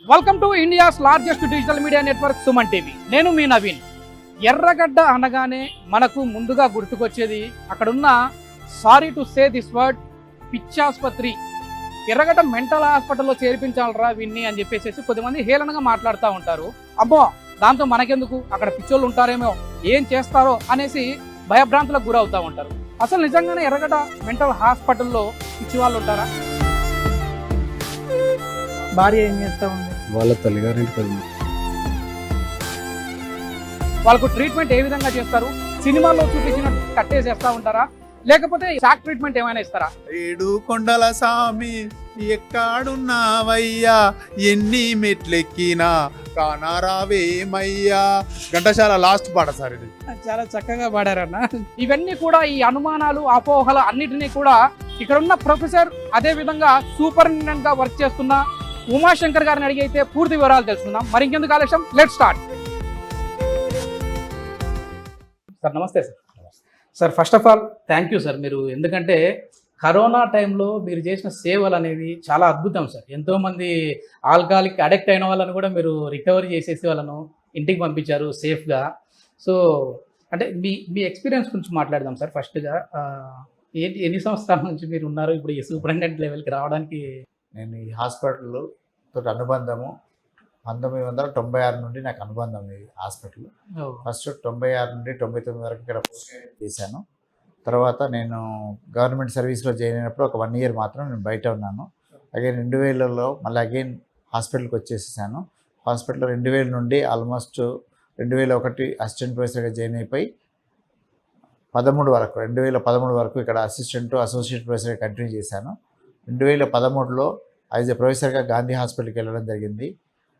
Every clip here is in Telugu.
Welcome to India's largest digital media network Suman TV. నేను మీ నవీన్. ఎర్రగడ్డ అనగానే మనకు ముందుగా గుర్తుకొచ్చేది అక్కడున్న, sorry to say this word, పిచ్చాసుపత్రి. ఎర్రగడ్డ మెంటల్ హాస్పిటల్లో చేర్పించాలరా విన్ని అని చెప్పేసి కొద్దిమంది హేళనగా మాట్లాడుతూ ఉంటారు. అబ్బో దాంతో మనకెందుకు, అక్కడ పిచ్చోళ్ళు ఉంటారేమో, ఏం చేస్తారో అనేసి భయభ్రాంతులకు గురవుతూ ఉంటారు. అసలు నిజంగానే ఎర్రగడ్డ మెంటల్ హాస్పిటల్లో పిచ్చి వాళ్ళు ఉంటారా? భార్య ఏం చేస్తూ ఉంది? వాళ్ళ తల్లిగారింటికి వెళ్ళింది. వాళ్ళకు ట్రీట్మెంట్ ఏ విధంగా చేస్తారు? సినిమాల్లో చూపించినట్టు కట్టేసేస్తా ఉంటారా, లేకపోతే షాక్ ట్రీట్మెంట్ ఏమైనా ఇస్తారా? ఏడు కొండల సామి ఎక్కాడున్నావయ్యా, ఎన్ని మెట్లెక్కినా కానారావేమయ్యా. ఘంటసాల లాస్ట్ పాట సార్ ఇది. చాలా చక్కగా పాడారన్న. ఇవన్నీ కూడా ఈ అనుమానాలు, అపోహల అన్నిటినీ కూడా ఇక్కడ ఉన్న ప్రొఫెసర్, అదే విధంగా సూపరింటెండెంట్ గా వర్క్ చేస్తున్న ఉమాశంకర్ గారిని అడిగి అయితే పూర్తి వివరాలు తెలుసుకుందాం. మరి ఇంకెందుకు ఆలస్యం, లెట్ స్టార్ట్. సార్ నమస్తే sir. Sir first of all thank you sir. మీరు ఎందుకంటే కరోనా టైంలో మీరు చేసిన సేవలు అనేవి చాలా అద్భుతం సార్. ఎంతోమంది ఆల్కహాలిక్ అడిక్ట్ అయిన వాళ్ళని కూడా మీరు రికవరీ చేసేసి వాళ్ళను ఇంటికి పంపించారు సేఫ్గా. సో అంటే మీ ఎక్స్పీరియన్స్ గురించి మాట్లాడదాం సార్. ఫస్ట్గా ఎన్ని సంవత్సరాల నుంచి మీరు ఉన్నారు ఇప్పుడు ఈ సూపరింటెండెంట్ లెవెల్కి రావడానికి? నేను ఈ హాస్పిటల్ తోటి అనుబంధము 1996 నుండి నాకు అనుబంధం ఈ హాస్పిటల్. ఫస్ట్ 96 నుండి 99 వరకు ఇక్కడ చేశాను. తర్వాత నేను గవర్నమెంట్ సర్వీస్లో జాయిన్ అయినప్పుడు ఒక 1 ఇయర్ మాత్రం నేను బయట ఉన్నాను. అగైన్ 2000లో మళ్ళీ అగైన్ హాస్పిటల్కి వచ్చేసేసాను. హాస్పిటల్ 2000 నుండి ఆల్మోస్ట్ 2001 అసిస్టెంట్ ప్రొఫెసర్గా జాయిన్ అయిపోయి 2013 వరకు ఇక్కడ అసోసియేట్ ప్రొఫెసర్గా కంటిన్యూ చేశాను. 2013లో యాజ్ ఎ ప్రొఫెసర్గా గాంధీ హాస్పిటల్కి వెళ్ళడం జరిగింది.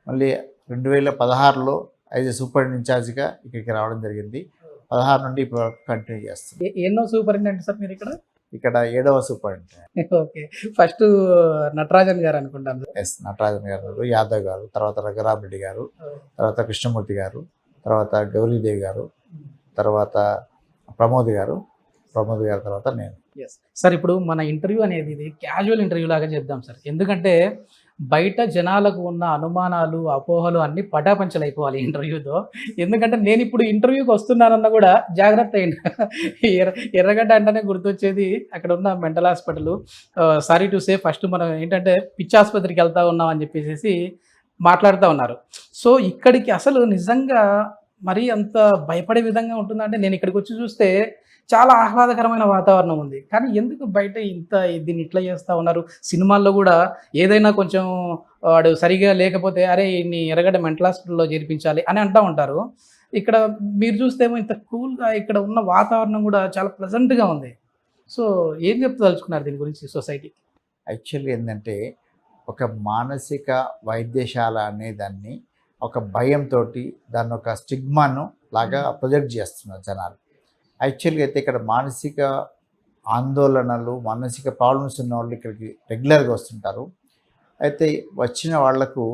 మళ్ళీ 2016లో యాజ్ ఎ సూపరింటెండెంట్ ఇన్ఛార్జ్గా ఇక్కడికి రావడం జరిగింది. 16 నుండి ఇప్పుడు వరకు కంటిన్యూ చేస్తుంది. ఎన్నో సూపరింటెండెంట్ సార్ మీరు ఇక్కడ? ఇక్కడ 7వ సూపరింటెండెంట్. ఓకే. ఫస్ట్ నటరాజన్ గారు అనుకుంటాను. ఎస్, నటరాజన్ గారు, యాదవ్ గారు, తర్వాత రఘురామరెడ్డి గారు, తర్వాత కృష్ణమూర్తి గారు, తర్వాత గౌరీదేవి గారు, తర్వాత ప్రమోద్ గారు తర్వాత నేను. సార్ ఇప్పుడు మన ఇంటర్వ్యూ అనేది ఇది క్యాజువల్ ఇంటర్వ్యూ లాగా చేద్దాం సార్. ఎందుకంటే బయట జనాలకు ఉన్న అనుమానాలు, అపోహలు అన్నీ పటాపంచలు అయిపోవాలి ఇంటర్వ్యూతో. ఎందుకంటే నేను ఇప్పుడు ఇంటర్వ్యూకి వస్తున్నానన్నా కూడా జాగ్రత్త అయింది. ఎర్రగడ్డ అంటేనే గుర్తొచ్చేది అక్కడ ఉన్న mental hospital. Sorry to say, first మనం ఏంటంటే పిచ్చి ఆసుపత్రికి వెళ్తా ఉన్నాం అని చెప్పేసి మాట్లాడుతూ ఉన్నారు. సో ఇక్కడికి అసలు నిజంగా మరీ అంత భయపడే విధంగా ఉంటుందంటే, నేను ఇక్కడికి వచ్చి చూస్తే చాలా ఆహ్లాదకరమైన వాతావరణం ఉంది. కానీ ఎందుకు బయట దీన్ని ఇట్లా చేస్తూ ఉన్నారు? సినిమాల్లో కూడా ఏదైనా కొంచెం వాడు సరిగా లేకపోతే అరే ఇన్ని ఎర్రగడ్డ మెంటల్ హాస్పిటల్లో చేర్పించాలి అని అంటూ ఉంటారు. ఇక్కడ మీరు చూస్తేమో ఇంత కూల్గా ఇక్కడ ఉన్న వాతావరణం కూడా చాలా ప్లెజెంట్గా ఉంది. సో ఏం చెప్తదలుచుకున్నారు దీని గురించి సొసైటీ? యాక్చువల్లీ ఏంటంటే ఒక మానసిక వైద్యశాల అనేదాన్ని ఒక భయంతో దాన్ని ఒక స్టిగ్మాను లాగా ప్రొజెక్ట్ చేస్తున్నారు జనాలు. యాక్చువల్గా అయితే ఇక్కడ మానసిక ఆందోళనలు, మానసిక ప్రాబ్లమ్స్ ఉన్న వాళ్ళు ఇక్కడికి రెగ్యులర్గా వస్తుంటారు. అయితే వచ్చిన వాళ్లకు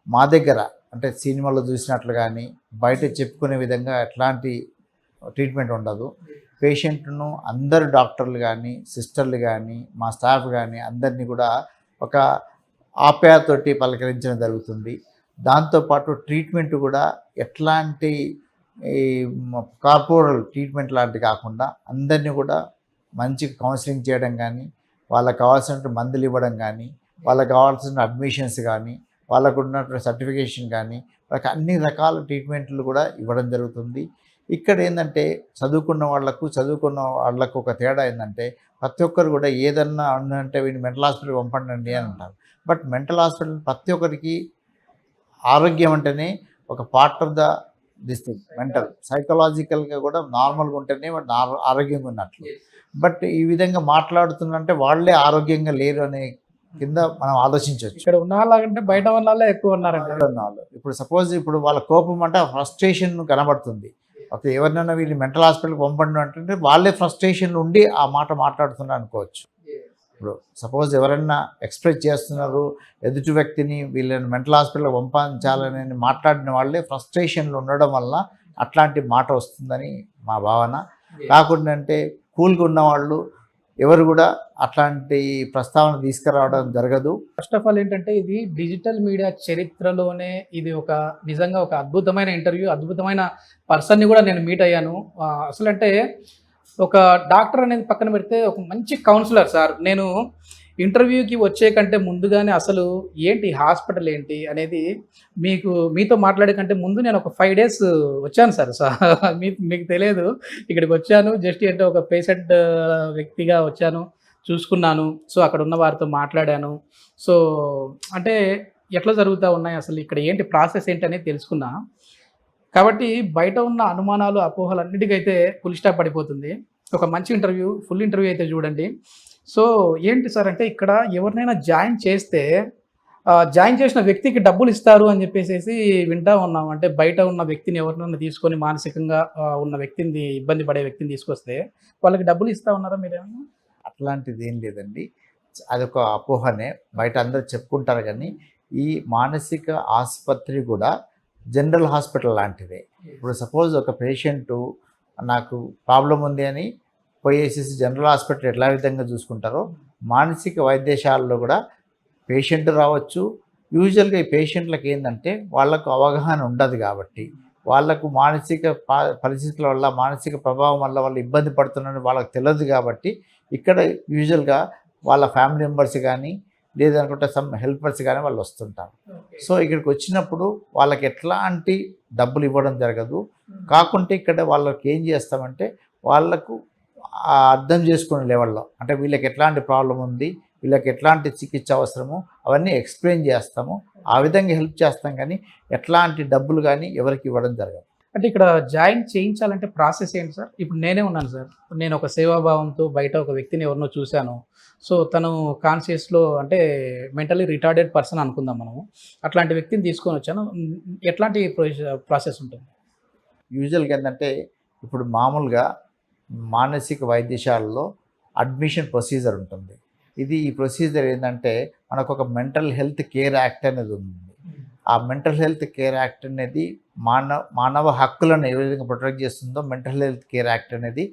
మా దగ్గర అంటే సినిమాలో చూసినట్లు కానీ బయట చెప్పుకునే విధంగా ఎట్లాంటి ట్రీట్మెంట్ ఉండదు. పేషెంట్ను అందరు డాక్టర్లు కానీ, సిస్టర్లు కానీ, మా స్టాఫ్ కానీ అందరినీ కూడా ఒక ఆప్యాయతోటి పలకరించడం జరుగుతుంది. దాంతోపాటు ట్రీట్మెంట్ కూడా ఎట్లాంటి ఈ కార్పొరల్ ట్రీట్మెంట్ లాంటి కాకుండా అందరినీ కూడా మంచి కౌన్సిలింగ్ చేయడం కానీ, వాళ్ళకి కావాల్సిన మందులు ఇవ్వడం కానీ, వాళ్ళకి కావాల్సిన అడ్మిషన్స్ కానీ, వాళ్ళకు ఉన్నటువంటి సర్టిఫికేషన్ కానీ, వాళ్ళకి అన్ని రకాల ట్రీట్మెంట్లు కూడా ఇవ్వడం జరుగుతుంది. ఇక్కడ ఏంటంటే చదువుకున్న వాళ్ళకు ఒక తేడా ఏంటంటే ప్రతి ఒక్కరు కూడా ఏదన్నా ఉందంటే వీళ్ళు మెంటల్ హాస్పిటల్ పంపండి అని అంటారు. బట్ మెంటల్ హాస్పిటల్ ప్రతి ఒక్కరికి ఆరోగ్యం అంటేనే ఒక part of the this thing. Mental సైకలాజికల్గా కూడా నార్మల్గా ఉంటేనే వాడు ఆరోగ్యంగా ఉన్నట్లు. బట్ ఈ విధంగా మాట్లాడుతుందంటే వాళ్ళే ఆరోగ్యంగా లేరు అనే కింద మనం ఆలోచించవచ్చు. ఇక్కడ ఉన్న వాళ్ళకంటే బయట వాళ్ళే ఎక్కువ ఉన్నారంటే వాళ్ళు ఇప్పుడు సపోజ్ ఇప్పుడు వాళ్ళ కోపం అంటే ఫ్రస్ట్రేషన్ కనబడుతుంది. ఓకే, ఎవరినైనా వీళ్ళు మెంటల్ హాస్పిటల్కి పంపండి అంటే వాళ్ళే ఫ్రస్ట్రేషన్లో ఉండి ఆ మాట మాట్లాడుతున్నారు అనుకోవచ్చు. ఇప్పుడు సపోజ్ ఎవరైనా ఎక్స్ప్రెస్ చేస్తున్నారు ఎదుటి వ్యక్తిని, వీళ్ళని మెంటల్ హాస్పిటల్కి పంపించాలని మాట్లాడిన వాళ్ళే ఫ్రస్ట్రేషన్లో ఉండడం వల్ల అట్లాంటి మాట వస్తుందని మా భావన. కాకుండా అంటే కూల్గా ఉన్నవాళ్ళు ఎవరు కూడా అట్లాంటి ప్రస్తావన తీసుకురావడం జరగదు. ఫస్ట్ ఆఫ్ ఆల్ ఏంటంటే ఇది డిజిటల్ మీడియా చరిత్రలోనే ఇది ఒక నిజంగా ఒక అద్భుతమైన ఇంటర్వ్యూ, అద్భుతమైన పర్సన్‌ని కూడా నేను మీట్ అయ్యాను. అసలంటే ఒక డాక్టర్ అనేది పక్కన పెడితే ఒక మంచి కౌన్సిలర్ సార్. నేను ఇంటర్వ్యూకి వచ్చే కంటే ముందుగానే అసలు ఏంటి హాస్పిటల్ ఏంటి అనేది మీతో మాట్లాడే కంటే ముందు నేను ఒక 5 డేస్ వచ్చాను సార్. మీకు తెలియదు, ఇక్కడికి వచ్చాను జస్ట్ అంటే ఒక పేషెంట్ వ్యక్తిగా వచ్చాను, చూసుకున్నాను. సో అక్కడ ఉన్న వారితో మాట్లాడాను. సో అంటే ఎట్లా జరుగుతూ ఉన్నాయి, అసలు ఇక్కడ ఏంటి ప్రాసెస్ ఏంటి అనేది తెలుసుకున్నా. కాబట్టి బయట ఉన్న అనుమానాలు, అపోహలు అన్నిటికైతే ఫుల్ స్టాప్ పడిపోతుంది. ఒక మంచి ఇంటర్వ్యూ, ఫుల్ ఇంటర్వ్యూ అయితే చూడండి. సో ఏంటి సార్ అంటే ఇక్కడ ఎవరినైనా జాయిన్ చేస్తే జాయిన్ చేసిన వ్యక్తికి డబ్బులు ఇస్తారు అని చెప్పేసి వింటా ఉన్నాం. అంటే బయట ఉన్న వ్యక్తిని ఎవరినైనా తీసుకొని మానసికంగా ఉన్న వ్యక్తిని, ఇబ్బంది పడే వ్యక్తిని తీసుకొస్తే వాళ్ళకి డబ్బులు ఇస్తా ఉన్నారా మీరేమన్నా? అట్లాంటిది ఏం లేదండి. అదొక అపోహనే, బయట అందరూ చెప్పుకుంటారు. కానీ ఈ మానసిక ఆసుపత్రి కూడా జనరల్ హాస్పిటల్ లాంటిదే. ఇప్పుడు సపోజ్ ఒక పేషెంటు నాకు ప్రాబ్లం ఉంది అని పోయేసేసి జనరల్ హాస్పిటల్ ఎట్లా విధంగా చూసుకుంటారో, మానసిక వైద్యశాలలో కూడా పేషెంట్ రావచ్చు. యూజువల్గా ఈ పేషెంట్లకు ఏంటంటే వాళ్ళకు అవగాహన ఉండదు కాబట్టి, వాళ్ళకు మానసిక పరిస్థితుల వల్ల, మానసిక ప్రభావం వల్ల వాళ్ళు ఇబ్బంది పడుతున్నారని వాళ్ళకి తెలియదు కాబట్టి, ఇక్కడ యూజువల్గా వాళ్ళ ఫ్యామిలీ మెంబర్స్ కానీ లేదనుకుంటే సమ్ హెల్పర్స్ కానీ వాళ్ళు వస్తుంటారు. సో ఇక్కడికి వచ్చినప్పుడు వాళ్ళకి ఎట్లాంటి డబ్బులు ఇవ్వడం జరగదు. కాకుంటే ఇక్కడ వాళ్ళకి ఏం చేస్తామంటే వాళ్ళకు అర్థం చేసుకునే లెవెల్లో, అంటే వీళ్ళకి ఎట్లాంటి ప్రాబ్లం ఉంది, వీళ్ళకి ఎట్లాంటి చికిత్స అవసరమో అవన్నీ ఎక్స్ప్లెయిన్ చేస్తాము. ఆ విధంగా హెల్ప్ చేస్తాం. కానీ ఎట్లాంటి డబ్బులు కానీ ఎవరికి ఇవ్వడం జరగదు. అంటే ఇక్కడ జాయిన్ చేయించాలంటే ప్రాసెస్ ఏంటి సార్? ఇప్పుడు నేనే ఉన్నాను సార్. నేను ఒక సేవాభావంతో బయట ఒక వ్యక్తిని ఎవరినో చూశాను. సో తను కాన్షియస్‌లో అంటే మెంటల్లీ రిటార్డెడ్ పర్సన్ అనుకుందాం మనము. అట్లాంటి వ్యక్తిని తీసుకొని వచ్చాను. ఎట్లాంటి ప్రాసెస్ ఉంటుంది? యూజువల్గా ఏంటంటే ఇప్పుడు మామూలుగా మానసిక వైద్యశాలలో అడ్మిషన్ ప్రొసీజర్ ఉంటుంది. ఈ ప్రొసీజర్ ఏంటంటే మనకు ఒక మెంటల్ హెల్త్ కేర్ యాక్ట్ అనేది ఉంది. ఆ మెంటల్ హెల్త్ కేర్ యాక్ట్ అనేది మానవ హక్కులను ఏ విధంగా ప్రొటెక్ట్ చేస్తుందో, మెంటల్ హెల్త్ కేర్ యాక్ట్ అనేది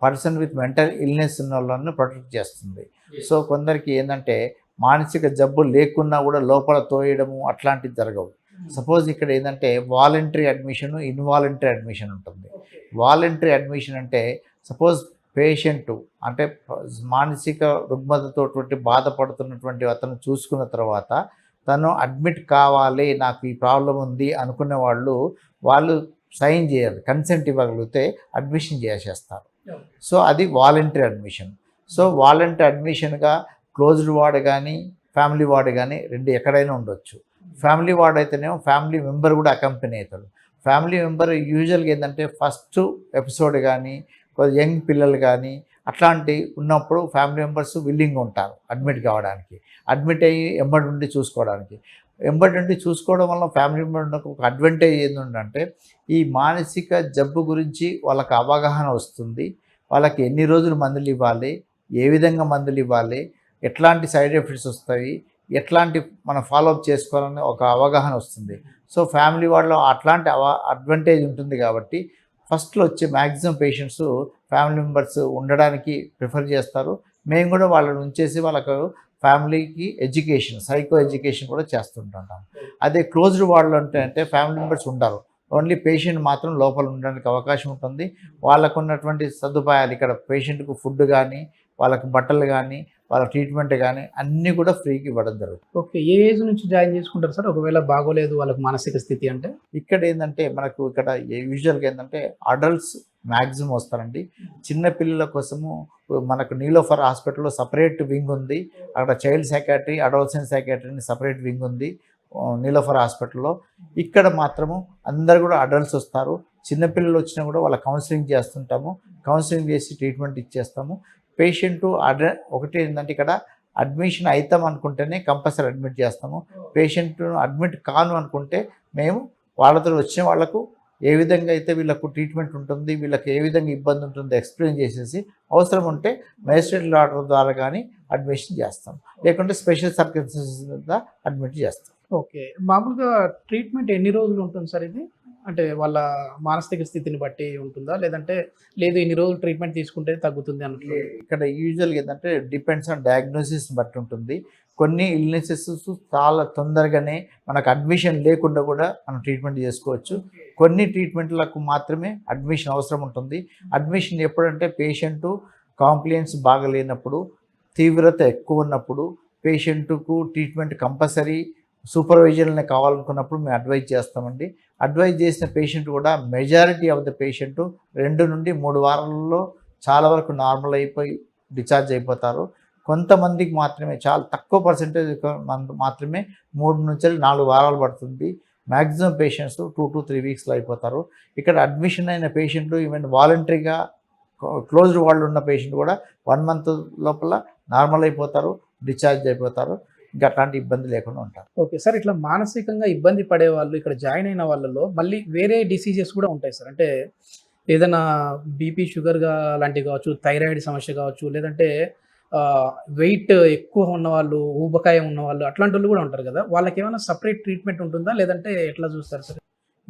పర్సన్ విత్ మెంటల్ ఇల్నెస్ ఉన్న వాళ్ళని ప్రొటెక్ట్ చేస్తుంది. సో కొందరికి ఏంటంటే మానసిక జబ్బు లేకున్నా కూడా లోపల తోయడము అట్లాంటివి జరగవు. సపోజ్ ఇక్కడ ఏంటంటే వాలంటరీ అడ్మిషన్, ఇన్వాలంటరీ అడ్మిషన్ ఉంటుంది. వాలంటరీ అడ్మిషన్ అంటే సపోజ్ పేషెంటు అంటే మానసిక రుగ్మతతోటి బాధపడుతున్నటువంటి అతను చూసుకున్న తర్వాత తను అడ్మిట్ కావాలి, నాకు ఈ ప్రాబ్లం ఉంది అనుకునే వాళ్ళు సైన్ చేయాలి, కన్సెంట్ ఇవ్వగలిగితే అడ్మిషన్ చేసేస్తారు. సో అది వాలంటరీ అడ్మిషన్. సో వాలంటరీ అడ్మిషన్గా క్లోజ్డ్ వార్డ్ కానీ ఫ్యామిలీ వార్డ్ కానీ రెండు ఎక్కడైనా ఉండొచ్చు. ఫ్యామిలీ వార్డ్ అయితేనేమో ఫ్యామిలీ మెంబర్ కూడా అకంపెనీ అవుతాడు. ఫ్యామిలీ మెంబర్ యూజువల్గా ఏంటంటే ఫస్ట్ ఎపిసోడ్ కానీ యంగ్ పిల్లలు కానీ అట్లాంటి ఉన్నప్పుడు ఫ్యామిలీ మెంబర్స్ విల్లింగ్ ఉంటారు అడ్మిట్ కావడానికి, అడ్మిట్ అయ్యి ఎంబడి ఉండి చూసుకోవడానికి. ఎంబడి ఉండి చూసుకోవడం వల్ల ఫ్యామిలీ మెంబర్కి ఒక అడ్వాంటేజ్ ఏంటంటే ఈ మానసిక జబ్బు గురించి వాళ్ళకి అవగాహన వస్తుంది. వాళ్ళకి ఎన్ని రోజులు మందులు ఇవ్వాలి, ఏ విధంగా మందులు ఇవ్వాలి, ఎట్లాంటి సైడ్ ఎఫెక్ట్స్ వస్తాయి, ఎట్లాంటి మనం ఫాలోఅప్ చేసుకోవాలని ఒక అవగాహన వస్తుంది. సో ఫ్యామిలీ వాళ్ళలో అట్లాంటి అడ్వాంటేజ్ ఉంటుంది కాబట్టి ఫస్ట్లో వచ్చే మ్యాక్సిమం పేషెంట్స్ ఫ్యామిలీ మెంబర్స్ ఉండడానికి ప్రిఫర్ చేస్తారు. మేము కూడా వాళ్ళని ఉంచేసి వాళ్ళకు ఫ్యామిలీకి ఎడ్యుకేషన్, సైకో ఎడ్యుకేషన్ కూడా చేస్తుంటాం. అదే క్లోజ్డ్ వార్డులో అంటే ఫ్యామిలీ మెంబర్స్ ఉండరు, ఓన్లీ పేషెంట్ మాత్రం లోపల ఉండడానికి అవకాశం ఉంటుంది. వాళ్ళకు ఉన్నటువంటి సదుపాయాలు ఇక్కడ పేషెంట్కు ఫుడ్ కానీ, వాళ్ళకి బట్టలు కానీ, వాళ్ళ ట్రీట్మెంట్ కానీ అన్నీ కూడా ఫ్రీకి ఇవ్వడం జరుగుతుంది. ఓకే. ఏ ఏజ్ నుంచి జాయిన్ చేసుకుంటారు సార్ ఒకవేళ బాగోలేదు వాళ్ళకి మానసిక స్థితి అంటే? ఇక్కడ ఏంటంటే మనకు ఇక్కడ యూజువల్గా ఏంటంటే అడల్ట్స్ మ్యాక్సిమం వస్తారండి. చిన్న పిల్లల కోసము మనకు నీలోఫర్ హాస్పిటల్లో సపరేట్ వింగ్ ఉంది. అక్కడ చైల్డ్ సైకాట్రీ, అడోలసెంట్ సైకాట్రీ అని సపరేట్ వింగ్ ఉంది నీలోఫర్ హాస్పిటల్లో. ఇక్కడ మాత్రము అందరు కూడా అడల్ట్స్ వస్తారు. చిన్నపిల్లలు వచ్చినా కూడా వాళ్ళ కౌన్సిలింగ్ చేస్తుంటాము, కౌన్సిలింగ్ చేసి ట్రీట్మెంట్ ఇచ్చేస్తాము. పేషెంటు ఒకటి ఏంటంటే ఇక్కడ అడ్మిషన్ అవుతాం అనుకుంటేనే కంపల్సరీ అడ్మిట్ చేస్తాము. పేషెంట్ను అడ్మిట్ కాను అనుకుంటే మేము వాళ్ళతో వచ్చిన వాళ్ళకు ఏ విధంగా అయితే వీళ్ళకు ట్రీట్మెంట్ ఉంటుంది, వీళ్ళకి ఏ విధంగా ఇబ్బంది ఉంటుందో ఎక్స్ప్లెయిన్ చేసేసి అవసరం ఉంటే మేజిస్ట్రేట్ ఆర్డర్ ద్వారా కానీ అడ్మిషన్ చేస్తాం, లేకుంటే స్పెషల్ సర్కమ్స్టెన్సెస్ ద్వారా అడ్మిట్ చేస్తాం. ఓకే. మామూలుగా ట్రీట్మెంట్ ఎన్ని రోజులు ఉంటుంది సార్ ఇది? అంటే వాళ్ళ మానసిక స్థితిని బట్టి ఉంటుందా? లేదంటే లేదు ఇన్ని రోజులు ట్రీట్మెంట్ తీసుకుంటే తగ్గుతుంది అన్నట్లు? ఇక్కడ యూజువల్గా ఏంటంటే డిపెండ్స్ ఆన్ డయాగ్నోసిస్ బట్టి ఉంటుంది. కొన్ని ఇల్నెసెస్ చాలా తొందరగానే మనకు అడ్మిషన్ లేకుండా కూడా మనం ట్రీట్మెంట్ చేసుకోవచ్చు. కొన్ని ట్రీట్మెంట్లకు మాత్రమే అడ్మిషన్ అవసరం ఉంటుంది. అడ్మిషన్ ఎప్పుడంటే పేషెంటు కాంప్లియన్స్ బాగా లేనప్పుడు, తీవ్రత ఎక్కువ ఉన్నప్పుడు, పేషెంట్కు ట్రీట్మెంట్ కంపల్సరీ సూపర్వైజర్నే కావాలనుకున్నప్పుడు మేము అడ్వైజ్ చేస్తామండి. అడ్వైజ్ చేసిన పేషెంట్ కూడా మెజారిటీ ఆఫ్ ద పేషెంట్ 2 నుండి 3 వారాలలో చాలా వరకు నార్మల్ అయిపోయి డిశ్చార్జ్ అయిపోతారు. కొంతమందికి మాత్రమే, చాలా తక్కువ పర్సెంటేజ్ మాత్రమే 3 నుంచి 4 వారాలు పడుతుంది. మ్యాక్సిమం పేషెంట్స్ 2 to 3 వీక్స్లో అయిపోతారు. ఇక్కడ అడ్మిషన్ అయిన పేషెంట్ ఈవెన్ వాలంటరీగా క్లోజ్డ్ వాళ్ళు ఉన్న పేషెంట్ కూడా 1 month లోపల నార్మల్ అయిపోతారు, డిశ్చార్జ్ అయిపోతారు. ఇంకా అట్లాంటి ఇబ్బంది లేకుండా ఉంటారు. Okay sir. ఇట్లా మానసికంగా ఇబ్బంది పడే వాళ్ళు ఇక్కడ జాయిన్ అయిన వాళ్ళలో మళ్ళీ వేరే డిసీజెస్ కూడా ఉంటాయి సార్. అంటే ఏదైనా బీపీ, షుగర్గా లాంటివి కావచ్చు, థైరాయిడ్ సమస్య కావచ్చు, లేదంటే వెయిట్ ఎక్కువ ఉన్నవాళ్ళు, ఊబకాయం ఉన్నవాళ్ళు, అట్లాంటి వాళ్ళు కూడా ఉంటారు కదా. వాళ్ళకి ఏమైనా సపరేట్ ట్రీట్మెంట్ ఉంటుందా, లేదంటే ఎట్లా చూస్తారు సార్?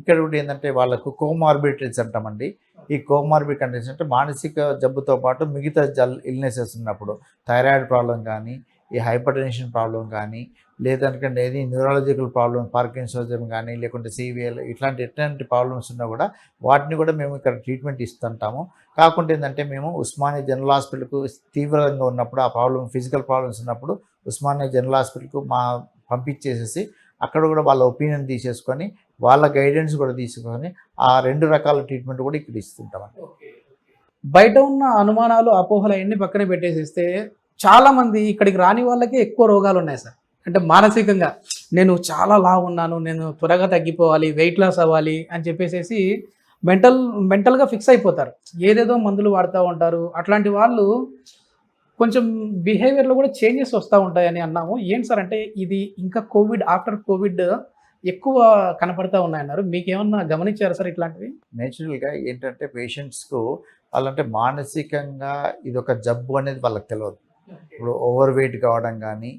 ఇక్కడ కూడా ఏంటంటే వాళ్ళకు కోమార్బిడిటీస్ అంటామండి. ఈ కోమార్బిడ్ కండిషన్ అంటే మానసిక జబ్బుతో పాటు మిగతా ఇల్నెసెస్ ఉన్నప్పుడు థైరాయిడ్ ప్రాబ్లం కానీ, ఈ హైపర్ టెన్షన్ ప్రాబ్లం కానీ, లేదంటే ఏది న్యూరాలజికల్ ప్రాబ్లం, పార్కిన్సోనిజం కానీ, లేకుంటే సివిఎల్ ఎట్లాంటి ప్రాబ్లమ్స్ ఉన్నా కూడా వాటిని కూడా మేము ఇక్కడ ట్రీట్మెంట్ ఇస్తుంటాము. కాకుండా ఏంటంటే మేము ఉస్మానియా జనరల్ హాస్పిటల్కు తీవ్రంగా ఉన్నప్పుడు, ఆ ప్రాబ్లం ఫిజికల్ ప్రాబ్లమ్స్ ఉన్నప్పుడు ఉస్మానియా జనరల్ హాస్పిటల్కు పంపించేసేసి అక్కడ కూడా వాళ్ళ ఒపీనియన్ తీసేసుకొని, వాళ్ళ గైడెన్స్ కూడా తీసుకొని ఆ 2 రకాల ట్రీట్మెంట్ కూడా ఇక్కడ ఇస్తుంటామండి. బయట ఉన్న అనుమానాలు, అపోహలు అవన్నీ పక్కన పెట్టేసేస్తే చాలామంది ఇక్కడికి రాని వాళ్ళకే ఎక్కువ రోగాలు ఉన్నాయి సార్. అంటే మానసికంగా నేను చాలా లావు ఉన్నాను, నేను త్వరగా తగ్గిపోవాలి, వెయిట్ లాస్ అవ్వాలి అని చెప్పేసి మెంటల్గా ఫిక్స్ అయిపోతారు. ఏదేదో మందులు వాడుతూ ఉంటారు. అట్లాంటి వాళ్ళు కొంచెం బిహేవియర్లో కూడా చేంజెస్ వస్తూ ఉంటాయని అన్నాము. ఏంటి సార్ అంటే ఇది ఇంకా ఆఫ్టర్ కోవిడ్ ఎక్కువ కనపడతా ఉన్నాయన్నారు. మీకేమన్నా గమనించారా సార్ ఇట్లాంటివి? నేచురల్గా ఏంటంటే పేషెంట్స్కు వాళ్ళంటే మానసికంగా ఇది ఒక జబ్బు అనేది వాళ్ళకి తెలియదు. ఇప్పుడు ఓవర్ వెయిట్ కావడం కానీ,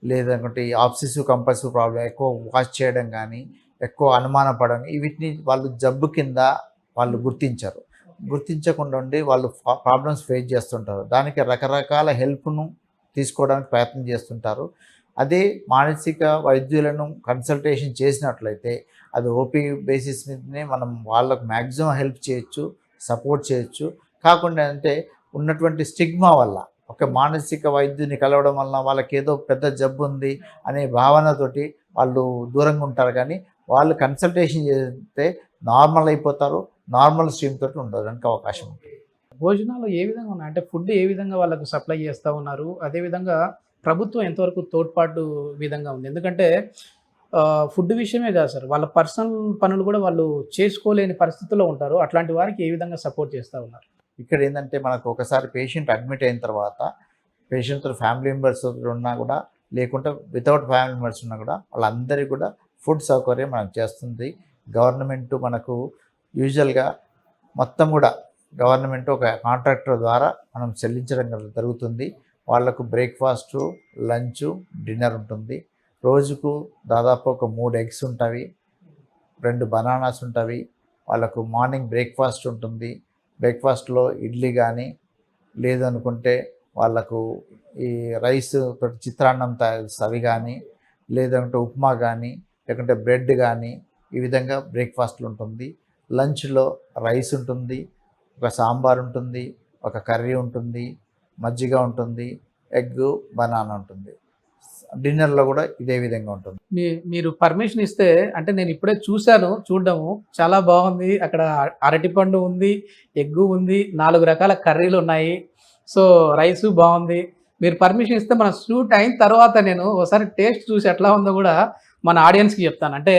లేదంటే ఆబ్సెసివ్ కంపల్సివ్ ప్రాబ్లం, ఎక్కువ వాచ్ చేయడం కానీ, ఎక్కువ అనుమానపడడం, వీటిని వాళ్ళు జబ్బు కింద వాళ్ళు గుర్తించకుండా ఉండి వాళ్ళు ప్రాబ్లమ్స్ ఫేస్ చేస్తుంటారు. దానికి రకరకాల హెల్ప్ను తీసుకోవడానికి ప్రయత్నం చేస్తుంటారు. అదే మానసిక వైద్యులను కన్సల్టేషన్ చేసినట్లయితే అది ఓపీ బేసిస్ మీదనే మనం వాళ్ళకు మ్యాక్సిమం హెల్ప్ చేయొచ్చు, సపోర్ట్ చేయొచ్చు. కాకుండా అంటే ఉన్నటువంటి స్టిగ్మా వల్ల, ఒక మానసిక వైద్యుని కలవడం వలన వాళ్ళకి ఏదో పెద్ద జబ్బు ఉంది అనే భావనతోటి వాళ్ళు దూరంగా ఉంటారు. కానీ వాళ్ళు కన్సల్టేషన్ చేస్తే నార్మల్ అయిపోతారు, నార్మల్ స్ట్రీమ్ తోటి ఉండడానికి అవకాశం ఉంటుంది. భోజనాలు ఏ విధంగా ఉన్నాయి అంటే ఫుడ్ ఏ విధంగా వాళ్ళకు సప్లై చేస్తూ ఉన్నారు, అదేవిధంగా ప్రభుత్వం ఎంతవరకు తోడ్పాటు విధంగా ఉంది? ఎందుకంటే ఫుడ్ విషయమే కాదు సార్, వాళ్ళ పర్సనల్ పనులు కూడా వాళ్ళు చేసుకోలేని పరిస్థితుల్లో ఉంటారు. అట్లాంటి వారికి ఏ విధంగా సపోర్ట్ చేస్తూ ఉన్నారు? ఇక్కడ ఏంటంటే మనకు ఒకసారి పేషెంట్ అడ్మిట్ అయిన తర్వాత పేషెంట్తో ఫ్యామిలీ మెంబర్స్ ఉన్నా కూడా, లేకుంటే వితౌట్ ఫ్యామిలీ మెంబర్స్ ఉన్నా కూడా వాళ్ళందరికీ కూడా ఫుడ్ సౌకర్యం మనకు చేస్తుంది గవర్నమెంట్. మనకు యూజువల్గా మొత్తం కూడా గవర్నమెంట్ ఒక కాంట్రాక్టర్ ద్వారా మనం చెల్లించడం జరుగుతుంది. వాళ్ళకు బ్రేక్ఫాస్టు, లంచు, డిన్నర్ ఉంటుంది. రోజుకు దాదాపు ఒక 3 eggs ఉంటాయి, 2 bananas ఉంటాయి. వాళ్ళకు మార్నింగ్ బ్రేక్ఫాస్ట్ ఉంటుంది. బ్రేక్ఫాస్ట్లో ఇడ్లీ కానీ, లేదనుకుంటే వాళ్ళకు ఈ రైస్ తోటి చిత్రాన్నం అవి కానీ, లేదంటే ఉప్మా కానీ, లేకుంటే బ్రెడ్ కానీ, ఈ విధంగా బ్రేక్ఫాస్ట్లు ఉంటుంది. లంచ్లో రైస్ ఉంటుంది, ఒక సాంబార్ ఉంటుంది, ఒక కర్రీ ఉంటుంది, మజ్జిగ ఉంటుంది, ఎగ్, బనానా ఉంటుంది. డిన్నర్లో కూడా ఇదే విధంగా ఉంటుంది. మీరు పర్మిషన్ ఇస్తే, అంటే నేను ఇప్పుడే చూడడము చాలా బాగుంది. అక్కడ అరటిపండు ఉంది, ఎగ్గు ఉంది, 4 రకాల కర్రీలు ఉన్నాయి. సో రైసు బాగుంది. మీరు పర్మిషన్ ఇస్తే మన షూట్ అయిన తర్వాత నేను ఒకసారి టేస్ట్ చూసి ఎట్లా ఉందో కూడా మన ఆడియన్స్కి చెప్తాను. అంటే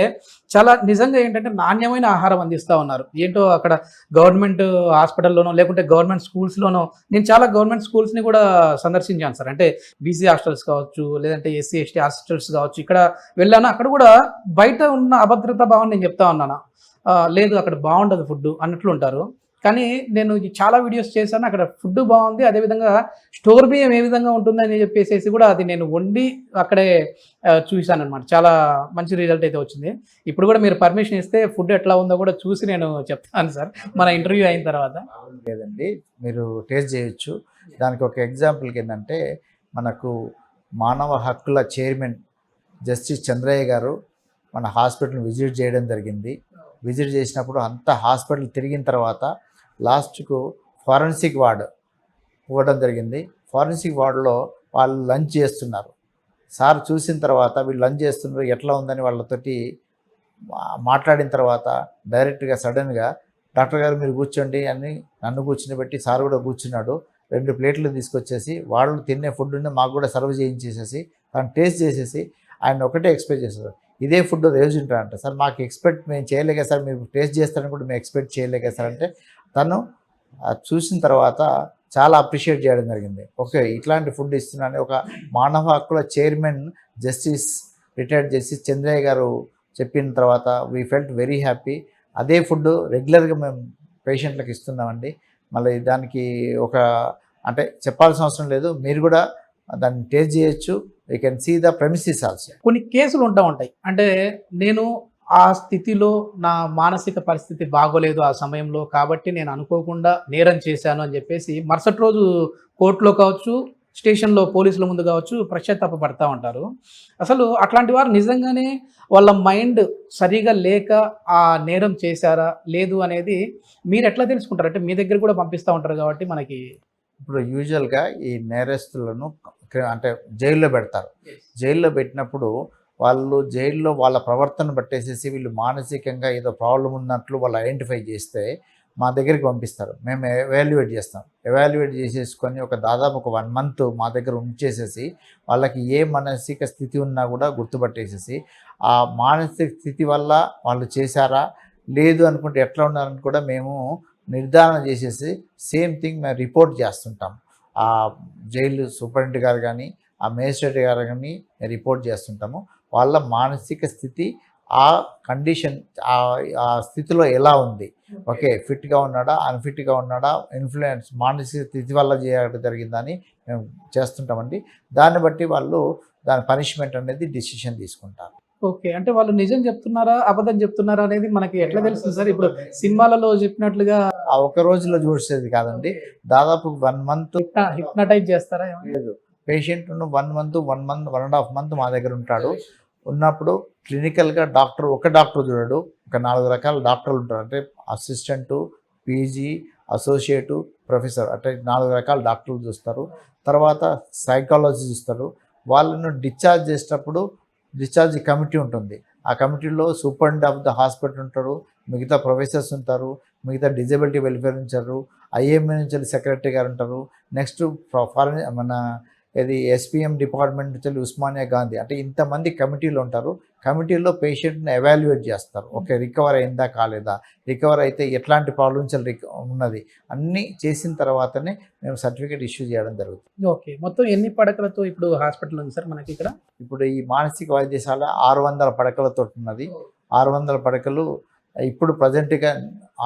చాలా నిజంగా ఏంటంటే నాణ్యమైన ఆహారం అందిస్తూ ఉన్నారు. ఏంటో అక్కడ గవర్నమెంట్ హాస్పిటల్లోనో, లేకుంటే గవర్నమెంట్ స్కూల్స్లోనో, నేను చాలా గవర్నమెంట్ స్కూల్స్ని కూడా సందర్శించాను సార్. అంటే బీసీ హాస్టల్స్ కావచ్చు, లేదంటే ఎస్సీ ఎస్టీ హాస్టల్స్ కావచ్చు, ఇక్కడ వెళ్ళాను. అక్కడ కూడా బయట ఉన్న అభద్రతా భావం నేను చెప్తా ఉన్నాను. లేదు అక్కడ బాగుండదు ఫుడ్ అన్నట్లు ఉంటారు. కానీ నేను ఈ చాలా వీడియోస్ చేశాను. అక్కడ ఫుడ్ బాగుంది. అదేవిధంగా స్టోర్ బియ్యం ఏ విధంగా ఉంటుందని చెప్పేసేసి కూడా అది నేను వండి అక్కడే చూశాననమాట. చాలా మంచి రిజల్ట్ అయితే వచ్చింది. ఇప్పుడు కూడా మీరు పర్మిషన్ ఇస్తే ఫుడ్ ఎట్లా ఉందో కూడా చూసి నేను చెప్తాను సార్ మన ఇంటర్వ్యూ అయిన తర్వాత. లేదండి, మీరు టేస్ట్ చేయొచ్చు. దానికి ఒక ఎగ్జాంపుల్కి ఏంటంటే, మనకు మానవ హక్కుల చైర్మన్ జస్టిస్ చంద్రయ్య గారు మన హాస్పిటల్ని విజిట్ చేయడం జరిగింది. విజిట్ చేసినప్పుడు అంతా హాస్పిటల్ తిరిగిన తర్వాత లాస్ట్కు ఫారెన్సిక్ వార్డ్ ఇవ్వడం జరిగింది. ఫారెన్సిక్ వార్డులో వాళ్ళు లంచ్ చేస్తున్నారు. సార్ చూసిన తర్వాత వీళ్ళు లంచ్ చేస్తున్నారు ఎట్లా ఉందని వాళ్ళతోటి మాట్లాడిన తర్వాత డైరెక్ట్గా సడన్గా డాక్టర్ గారు మీరు కూర్చోండి అని నన్ను కూర్చుని సార్ కూడా కూర్చున్నాడు. 2 ప్లేట్లు తీసుకొచ్చేసి వాళ్ళు తినే ఫుడ్ని మాకు కూడా సర్వ్ చేయించేసేసి తను టేస్ట్ చేసేసి ఆయన ఒకటే ఎక్స్పెక్ట్ చేస్తారు, ఇదే ఫుడ్ రోజు తింటారంట. సార్ మాకు ఎక్స్పెక్ట్ మేము చేయలేక సార్, మీరు టేస్ట్ చేస్తారని కూడా మేము ఎక్స్పెక్ట్ చేయలేక సార్ అంటే తను చూసిన తర్వాత చాలా అప్రిషియేట్ చేయడం జరిగింది. ఓకే, ఇట్లాంటి ఫుడ్ ఇస్తున్నాను ఒక మానవ హక్కుల చైర్మన్ రిటైర్డ్ జస్టిస్ చంద్రయ్య గారు చెప్పిన తర్వాత వీ ఫెల్ట్ వెరీ హ్యాపీ. అదే ఫుడ్ రెగ్యులర్గా మేము పేషెంట్లకు ఇస్తున్నామండి. మళ్ళీ దానికి అంటే చెప్పాల్సిన అవసరం లేదు, మీరు కూడా దాన్ని టేస్ట్ చేయొచ్చు. You can see the premises also. కొన్ని కేసులు ఉంటాయి. అంటే నేను ఆ స్థితిలో నా మానసిక పరిస్థితి బాగోలేదు ఆ సమయంలో, కాబట్టి నేను అనుకోకుండా నేరం చేశాను అని చెప్పేసి మరుసటి రోజు కోర్టులో కావచ్చు, స్టేషన్లో పోలీసుల ముందు కావచ్చు పశ్చాత్తాప పడతా ఉంటారు. అసలు అట్లాంటి వారు నిజంగానే వాళ్ళ మైండ్ సరిగా లేక ఆ నేరం చేశారా లేదు అనేది మీరు ఎట్లా తెలుసుకుంటారు? అంటే మీ దగ్గర కూడా పంపిస్తూ ఉంటారు కాబట్టి మనకి. ఇప్పుడు యూజువల్గా ఈ నేరస్తులను అంటే జైల్లో పెడతారు. జైల్లో పెట్టినప్పుడు వాళ్ళు జైల్లో వాళ్ళ ప్రవర్తన బట్టేసేసి వీళ్ళు మానసికంగా ఏదో ప్రాబ్లం ఉన్నట్లు వాళ్ళు ఐడెంటిఫై చేస్తే మా దగ్గరికి పంపిస్తారు. మేము ఎవాల్యుయేట్ చేస్తాం. ఎవాల్యుయేట్ చేసేసుకొని దాదాపు ఒక 1 month మా దగ్గర ఉంచేసేసి వాళ్ళకి ఏ మానసిక స్థితి ఉన్నా కూడా గుర్తుపట్టేసేసి ఆ మానసిక స్థితి వల్ల వాళ్ళు చేశారా లేదు అనుకుంటే ఎట్లా ఉన్నారని కూడా మేము నిర్ధారణ చేసేసి సేమ్ థింగ్ మేము రిపోర్ట్ చేస్తుంటాం. ఆ జైలు సూపరింటెండెంట్ గారు కానీ ఆ మేజిస్ట్రేట్ గారు కానీ రిపోర్ట్ చేస్తుంటాము. వాళ్ళ మానసిక స్థితి ఆ కండిషన్ ఆ స్థితిలో ఎలా ఉంది, ఓకే ఫిట్గా ఉన్నాడా అన్ఫిట్గా ఉన్నాడా, ఇన్ఫ్లుయెన్స్ మానసిక స్థితి వల్ల చేయడం జరిగిందని మేము చేస్తుంటామండి. దాన్ని బట్టి వాళ్ళు దాని పనిష్మెంట్ అనేది డిసిషన్ తీసుకుంటారు. ఓకే, అంటే వాళ్ళు నిజం చెప్తున్నారా అబద్ధం చెప్తున్నారా అనేది మనకి ఎట్లా తెలుస్తుంది సార్? ఇప్పుడు సినిమాలలో చెప్పినట్లుగా ఆ ఒక రోజులో చూసేది కాదండి, దాదాపు 1 month హిప్నటైజ్ చేస్తారా? లేదు, పేషెంట్ను 1 month 1.5 month మా దగ్గర ఉంటాడు. ఉన్నప్పుడు క్లినికల్గా ఒక డాక్టర్ చూడడు, ఒక 4 రకాల డాక్టర్లు ఉంటారు. అంటే అసిస్టెంటు, పీజీ, అసోసియేటు, ప్రొఫెసర్ అంటే 4 రకాల డాక్టర్లు చూస్తారు. తర్వాత సైకాలజీ చూస్తారు. వాళ్ళను డిశ్చార్జ్ చేసేటప్పుడు డిశ్చార్జ్ కమిటీ ఉంటుంది. ఆ కమిటీలో సూపరింటెండెంట్ ఆఫ్ ద హాస్పిటల్ ఉంటారు, మిగతా ప్రొఫెసర్స్ ఉంటారు, మిగతా డిజబిలిటీ వెల్ఫేర్ ఉంటారు, ఐఎంఏ నుంచి సెక్రటరీ గారు ఉంటారు, నెక్స్ట్ మన ఎస్పీఎం డిపార్ట్మెంట్ నుంచి ఉస్మానియా గాంధీ, అంటే ఇంతమంది కమిటీలు ఉంటారు. కమిటీలో పేషెంట్ని ఎవాల్యుయేట్ చేస్తారు. ఓకే రికవర్ అయిందా కాలేదా, రికవర్ అయితే ఎట్లాంటి ప్రాబ్లమ్స్ ఉన్నది అన్నీ చేసిన తర్వాతనే మేము సర్టిఫికేట్ ఇష్యూ చేయడం జరుగుతుంది. ఓకే, మొత్తం ఎన్ని పడకలతో ఇప్పుడు హాస్పిటల్ ఉంది సార్ మనకి ఇక్కడ? ఇప్పుడు ఈ మానసిక వైద్యశాల 600 పడకలతో ఉన్నది. 600 పడకలు ఇప్పుడు ప్రజెంట్గా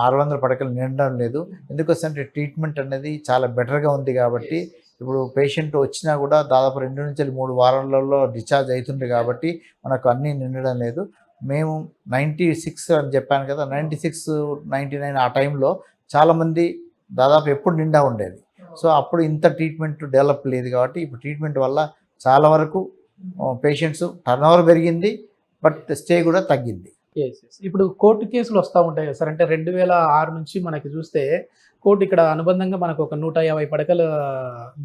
600 పడకలు నిండడం లేదు. ఎందుకంటే ట్రీట్మెంట్ అనేది చాలా బెటర్గా ఉంది కాబట్టి ఇప్పుడు పేషెంట్ వచ్చినా కూడా దాదాపు 2 నుంచి 3 వారాలలో డిశ్చార్జ్ అవుతుంది కాబట్టి మనకు అన్నీ నిండడం లేదు. మేము 96 అని చెప్పాను కదా, 96, 99 ఆ టైంలో చాలామంది దాదాపు ఎప్పుడు నిండా ఉండేది. సో అప్పుడు ఇంత ట్రీట్మెంట్ డెవలప్ లేదు కాబట్టి ఇప్పుడు ట్రీట్మెంట్ వల్ల చాలా వరకు పేషెంట్స్ టర్నోవర్ పెరిగింది, బట్ స్టే కూడా తగ్గింది. ఇప్పుడు కోర్టు కేసులు వస్తూ ఉంటాయి కదా సార్, అంటే 2006 నుంచి మనకి చూస్తే కోర్టు ఇక్కడ అనుబంధంగా మనకు ఒక 150 పడకల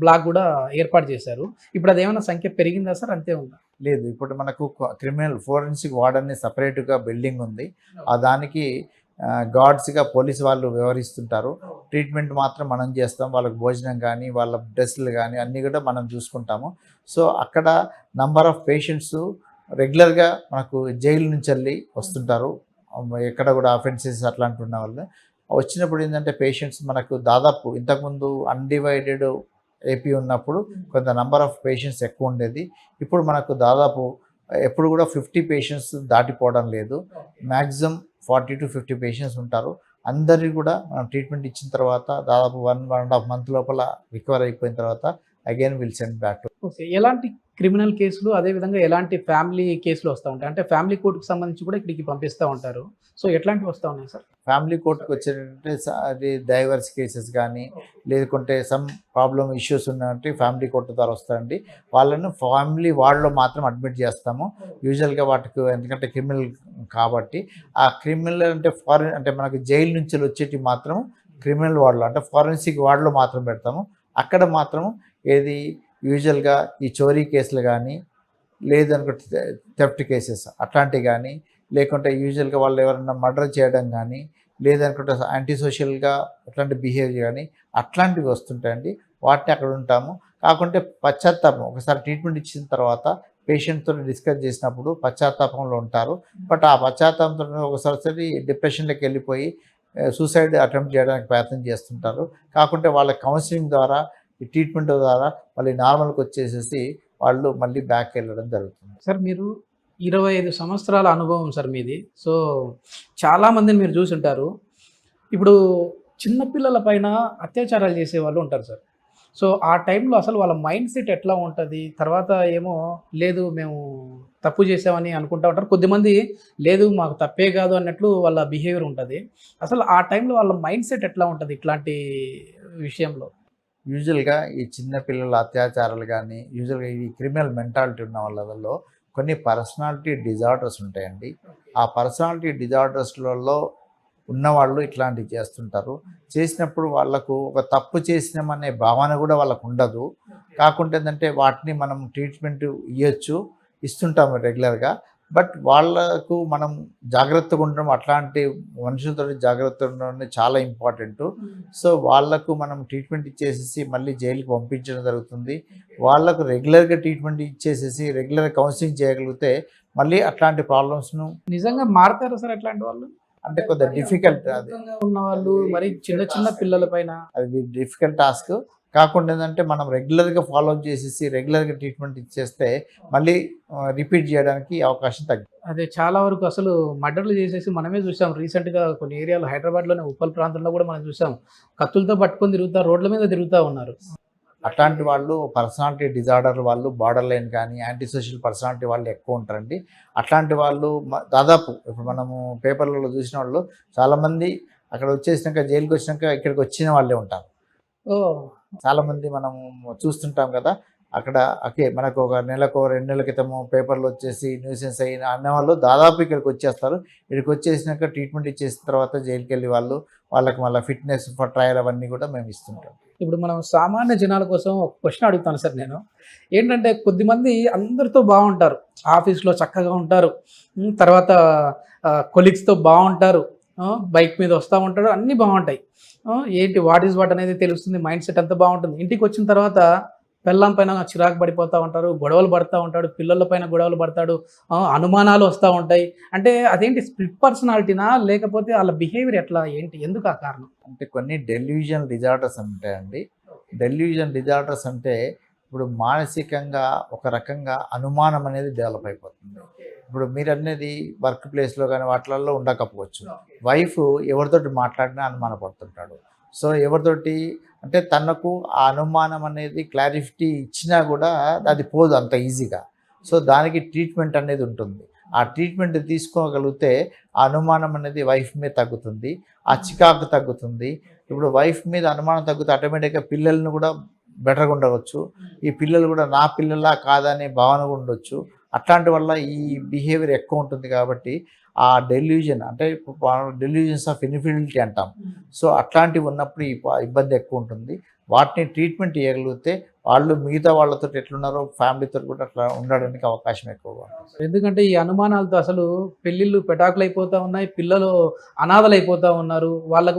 బ్లాక్ కూడా ఏర్పాటు చేశారు. ఇప్పుడు అదేమైనా సంఖ్య పెరిగిందా సార్, అంతే ఉందా? లేదు, ఇప్పుడు మనకు క్రిమినల్ ఫోరెన్సిక్ వార్డ్ అనే సపరేట్గా బిల్డింగ్ ఉంది. ఆ దానికి గార్డ్స్గా పోలీసు వాళ్ళు వ్యవహరిస్తుంటారు. ట్రీట్మెంట్ మాత్రం మనం చేస్తాం. వాళ్ళకి భోజనం కానీ వాళ్ళ డ్రెస్సులు కానీ అన్నీ కూడా మనం చూసుకుంటాము. సో అక్కడ నంబర్ ఆఫ్ పేషెంట్స్ రెగ్యులర్గా మనకు జైలు నుంచి వెళ్ళి వస్తుంటారు. ఎక్కడ కూడా అఫెన్సెస్ అట్లాంటి ఉన్న వాళ్ళు వచ్చినప్పుడు ఏంటంటే పేషెంట్స్ మనకు దాదాపు ఇంతకుముందు అన్డివైడెడ్ ఏపీ ఉన్నప్పుడు కొంత నంబర్ ఆఫ్ పేషెంట్స్ ఎక్కువ ఉండేది. ఇప్పుడు మనకు దాదాపు ఎప్పుడు కూడా 50 పేషెంట్స్ దాటిపోవడం లేదు. మ్యాక్సిమం 40 to 50 పేషెంట్స్ ఉంటారు. అందరికీ కూడా మనం ట్రీట్మెంట్ ఇచ్చిన తర్వాత దాదాపు 1.5 మంత్ లోపల రికవర్ అయిపోయిన తర్వాత again will send back to. Okay. ఎలాంటి క్రిమినల్ కేసులు, అదేవిధంగా ఎలాంటి ఫ్యామిలీ కేసులు వస్తా ఉంటాయి? అంటే ఫ్యామిలీ కోర్ట్‌కి సంబంధించి కూడా ఇక్కడికి పంపిస్తా ఉంటారు. సో, ఎట్లాంటివి వస్తా ఉన్నాయి సార్? ఫ్యామిలీ కోర్టుకి వచ్చేటంటే అది డైవర్స్ కేసెస్ కానీ లేకుంటే సమ్ ప్రాబ్లమ్ ఇష్యూస్ ఉన్నట్టు ఫ్యామిలీ కోర్టు ద్వారా వస్తాయండి. వాళ్ళను ఫ్యామిలీ వార్డులో మాత్రం అడ్మిట్ చేస్తాము యూజువల్గా వాటికి, ఎందుకంటే క్రిమినల్ కాబట్టి. ఆ క్రిమినల్ అంటే ఫారెన్ అంటే మనకి జైలు నుంచి వచ్చేటి మాత్రం క్రిమినల్ వార్డులో అంటే ఫారెన్సిక్ వార్డులో మాత్రం పెడతాము. అక్కడ మాత్రం ఏది యూజువల్గా ఈ చోరీ కేసులు కానీ లేదనుకుంటే థెఫ్ట్ కేసెస్ అట్లాంటివి కానీ లేకుంటే యూజువల్గా వాళ్ళు ఎవరైనా మర్డర్ చేయడం కానీ లేదనుకుంటే యాంటీ సోషల్గా అట్లాంటి బిహేవియర్ కానీ అట్లాంటివి వస్తుంటాయండి. వాటిని అక్కడ ఉంటాము. కాకుంటే పశ్చాత్తాపం ఒకసారి ట్రీట్మెంట్ ఇచ్చిన తర్వాత పేషెంట్తో డిస్కస్ చేసినప్పుడు పశ్చాత్తాపంలో ఉంటారు. బట్ ఆ పశ్చాత్తాపంతో ఒకసారి డిప్రెషన్లోకి వెళ్ళిపోయి సూసైడ్ అటెంప్ట్ చేయడానికి ప్రయత్నం చేస్తుంటారు. కాకుంటే వాళ్ళ కౌన్సిలింగ్ ద్వారా ఈ ట్రీట్మెంట్ ద్వారా మళ్ళీ నార్మల్కి వచ్చేసేసి వాళ్ళు మళ్ళీ బ్యాక్ వెళ్ళడం జరుగుతుంది. సార్, మీరు 25 సంవత్సరాల అనుభవం సార్ మీది. సో, చాలామందిని మీరు చూసుంటారు. ఇప్పుడు చిన్న పిల్లల పైన అత్యాచారాలు చేసేవాళ్ళు ఉంటారు సార్. సో, ఆ టైంలో అసలు వాళ్ళ మైండ్ సెట్ ఎట్లా ఉంటది? తర్వాత ఏమో లేదు మేము తప్పు చేసామని అనుకుంటా ఉంటారు. కొద్దిమంది లేదు మాకు తప్పే కాదు అన్నట్లు వాళ్ళ బిహేవియర్ ఉంటది. అసలు ఆ టైంలో వాళ్ళ మైండ్ సెట్ ఎట్లా ఉంటది ఇట్లాంటి విషయంలో? యూజువల్గా ఈ చిన్న పిల్లల అత్యాచారాలు కానీ యూజువల్గా ఈ క్రిమినల్ మెంటాలిటీ ఉన్న వాళ్ళలో కొన్ని పర్సనాలిటీ డిజార్డర్స్ ఉంటాయండి. ఆ పర్సనాలిటీ డిజార్డర్స్లలో ఉన్నవాళ్ళు ఇట్లాంటివి చేస్తుంటారు. చేసినప్పుడు వాళ్ళకు ఒక తప్పు చేసినామనే భావన కూడా వాళ్ళకు ఉండదు. కాకుంటే ఏంటంటే వాటిని మనం ట్రీట్మెంట్ ఇస్తుంటాము రెగ్యులర్గా. బట్ వాళ్ళకు మనం జాగ్రత్తగా ఉండడం, అట్లాంటి మనుషులతో జాగ్రత్తగా ఉండడం చాలా ఇంపార్టెంట్. సో వాళ్ళకు మనం ట్రీట్మెంట్ ఇచ్చేసేసి మళ్ళీ జైలుకి పంపించడం జరుగుతుంది. వాళ్ళకు రెగ్యులర్గా ట్రీట్మెంట్ ఇచ్చేసేసి రెగ్యులర్ కౌన్సిలింగ్ చేయగలిగితే మళ్ళీ అట్లాంటి ప్రాబ్లమ్స్ను నిజంగా మారతారా సార్ అట్లాంటి వాళ్ళు? అంటే కొద్దిగా డిఫికల్ట్, అది ఉన్న వాళ్ళు మరి చిన్న చిన్న పిల్లల పైన అది డిఫికల్ట్ టాస్క్. కాకుండా ఏంటంటే మనం రెగ్యులర్గా ఫాలో అప్ చేసేసి రెగ్యులర్గా ట్రీట్మెంట్ ఇచ్చేస్తే మళ్ళీ రిపీట్ చేయడానికి అవకాశం తగ్గుతుంది. అదే చాలా వరకు అసలు మర్డర్లు చేసేసి మనమే చూసాం. రీసెంట్గా కొన్ని ఏరియాలో హైదరాబాద్లోనే ఉప్పల్ ప్రాంతంలో కూడా మనం చూసాం. కత్తులతో పట్టుకొని తిరుగుతా, రోడ్ల మీద తిరుగుతూ ఉన్నారు. అట్లాంటి వాళ్ళు పర్సనాలిటీ డిజార్డర్ వాళ్ళు, బార్డర్ లైన్ కానీ యాంటీ సోషల్ పర్సనాలిటీ వాళ్ళు ఎక్కువ ఉంటారండి. అట్లాంటి వాళ్ళు దాదాపు ఇప్పుడు మనము పేపర్లలో చూసిన వాళ్ళు చాలామంది అక్కడ వచ్చేసినాక జైలుకి వచ్చినాక ఇక్కడికి వచ్చిన వాళ్ళే ఉంటారు. ఓ చాలామంది మనము చూస్తుంటాం కదా. అక్కడ ఓకే మనకు ఒక నెలకు 2 నెలల క్రితము పేపర్లు వచ్చేసి న్యూసెన్స్ అయిన అన్నవాళ్ళు దాదాపు ఇక్కడికి వచ్చేస్తారు. ఇక్కడికి వచ్చేసినాక ట్రీట్మెంట్ ఇచ్చేసిన తర్వాత జైలుకి వెళ్ళి వాళ్ళకి మళ్ళీ ఫిట్నెస్ ఫర్ ట్రయల్ అవన్నీ కూడా మేము ఇస్తుంటాం. ఇప్పుడు మనం సామాన్య జనాల కోసం ఒక క్వశ్చన్ అడుగుతాను సార్ నేను. ఏంటంటే కొద్దిమంది అందరితో బాగుంటారు, ఆఫీస్లో చక్కగా ఉంటారు, తర్వాత కొలీగ్స్తో బాగుంటారు, బైక్ మీద వస్తూ ఉంటారు, అన్నీ బాగుంటాయి. ఏంటి వాట్ ఈజ్ వాట్ అనేది తెలుస్తుంది, మైండ్ సెట్ అంతా బాగుంటుంది. ఇంటికి వచ్చిన తర్వాత పెళ్ళాం పైన చిరాకు పడిపోతూ ఉంటారు, గొడవలు పడుతూ ఉంటాడు, పిల్లల పైన గొడవలు పడతాడు, అనుమానాలు వస్తూ ఉంటాయి. అంటే అదేంటి స్ప్లిట్ పర్సనాలిటీనా, లేకపోతే వాళ్ళ బిహేవియర్ ఎట్లా, ఏంటి, ఎందుకు ఆ కారణం? అంటే కొన్ని డెల్యూజన్ డిజార్డర్స్ ఉంటాయండి. డెల్యూజన్ డిజార్డర్స్ అంటే ఇప్పుడు మానసికంగా ఒక రకంగా అనుమానం అనేది డెవలప్ అయిపోతుంది. ఇప్పుడు మీరు అనేది వర్క్ ప్లేస్లో కానీ వాటిలలో ఉండకపోవచ్చు. వైఫ్ ఎవరితోటి మాట్లాడినా అనుమానపడుతుంటాడు. సో ఎవరితోటి అంటే తనకు ఆ అనుమానం అనేది క్లారిటీ ఇచ్చినా కూడా అది పోదు అంత ఈజీగా. సో దానికి ట్రీట్మెంట్ అనేది ఉంటుంది. ఆ ట్రీట్మెంట్ తీసుకోగలిగితే ఆ అనుమానం అనేది వైఫ్ మీద తగ్గుతుంది, ఆ చికాకు తగ్గుతుంది. ఇప్పుడు వైఫ్ మీద అనుమానం తగ్గితే ఆటోమేటిక్గా పిల్లల్ని కూడా బెటర్గా ఉండవచ్చు. ఈ పిల్లలు కూడా నా పిల్లలా కాదనే భావన ఉండొచ్చు. అట్లాంటి వల్ల ఈ బిహేవియర్ ఎక్కువ ఉంటుంది. కాబట్టి ఆ డెల్యూజన్ అంటే డెల్యూజన్స్ ఆఫ్ ఇన్ఫిడిలిటీ అంటాం. సో అట్లాంటివి ఉన్నప్పుడు ఈ ఇబ్బంది ఎక్కువ ఉంటుంది. వాటిని ట్రీట్మెంట్ చేయగలిగితే వాళ్ళు మిగతా వాళ్ళతో ఎట్లున్నారో ఫ్యామిలీతో కూడా అట్లా ఉండడానికి అవకాశం ఎక్కువగా ఉంటుంది. ఎందుకంటే ఈ అనుమానాలతో అసలు పెళ్ళిళ్ళు పెటాకులు అయిపోతూ ఉన్నాయి, పిల్లలు అనాథలు అయిపోతూ ఉన్నారు.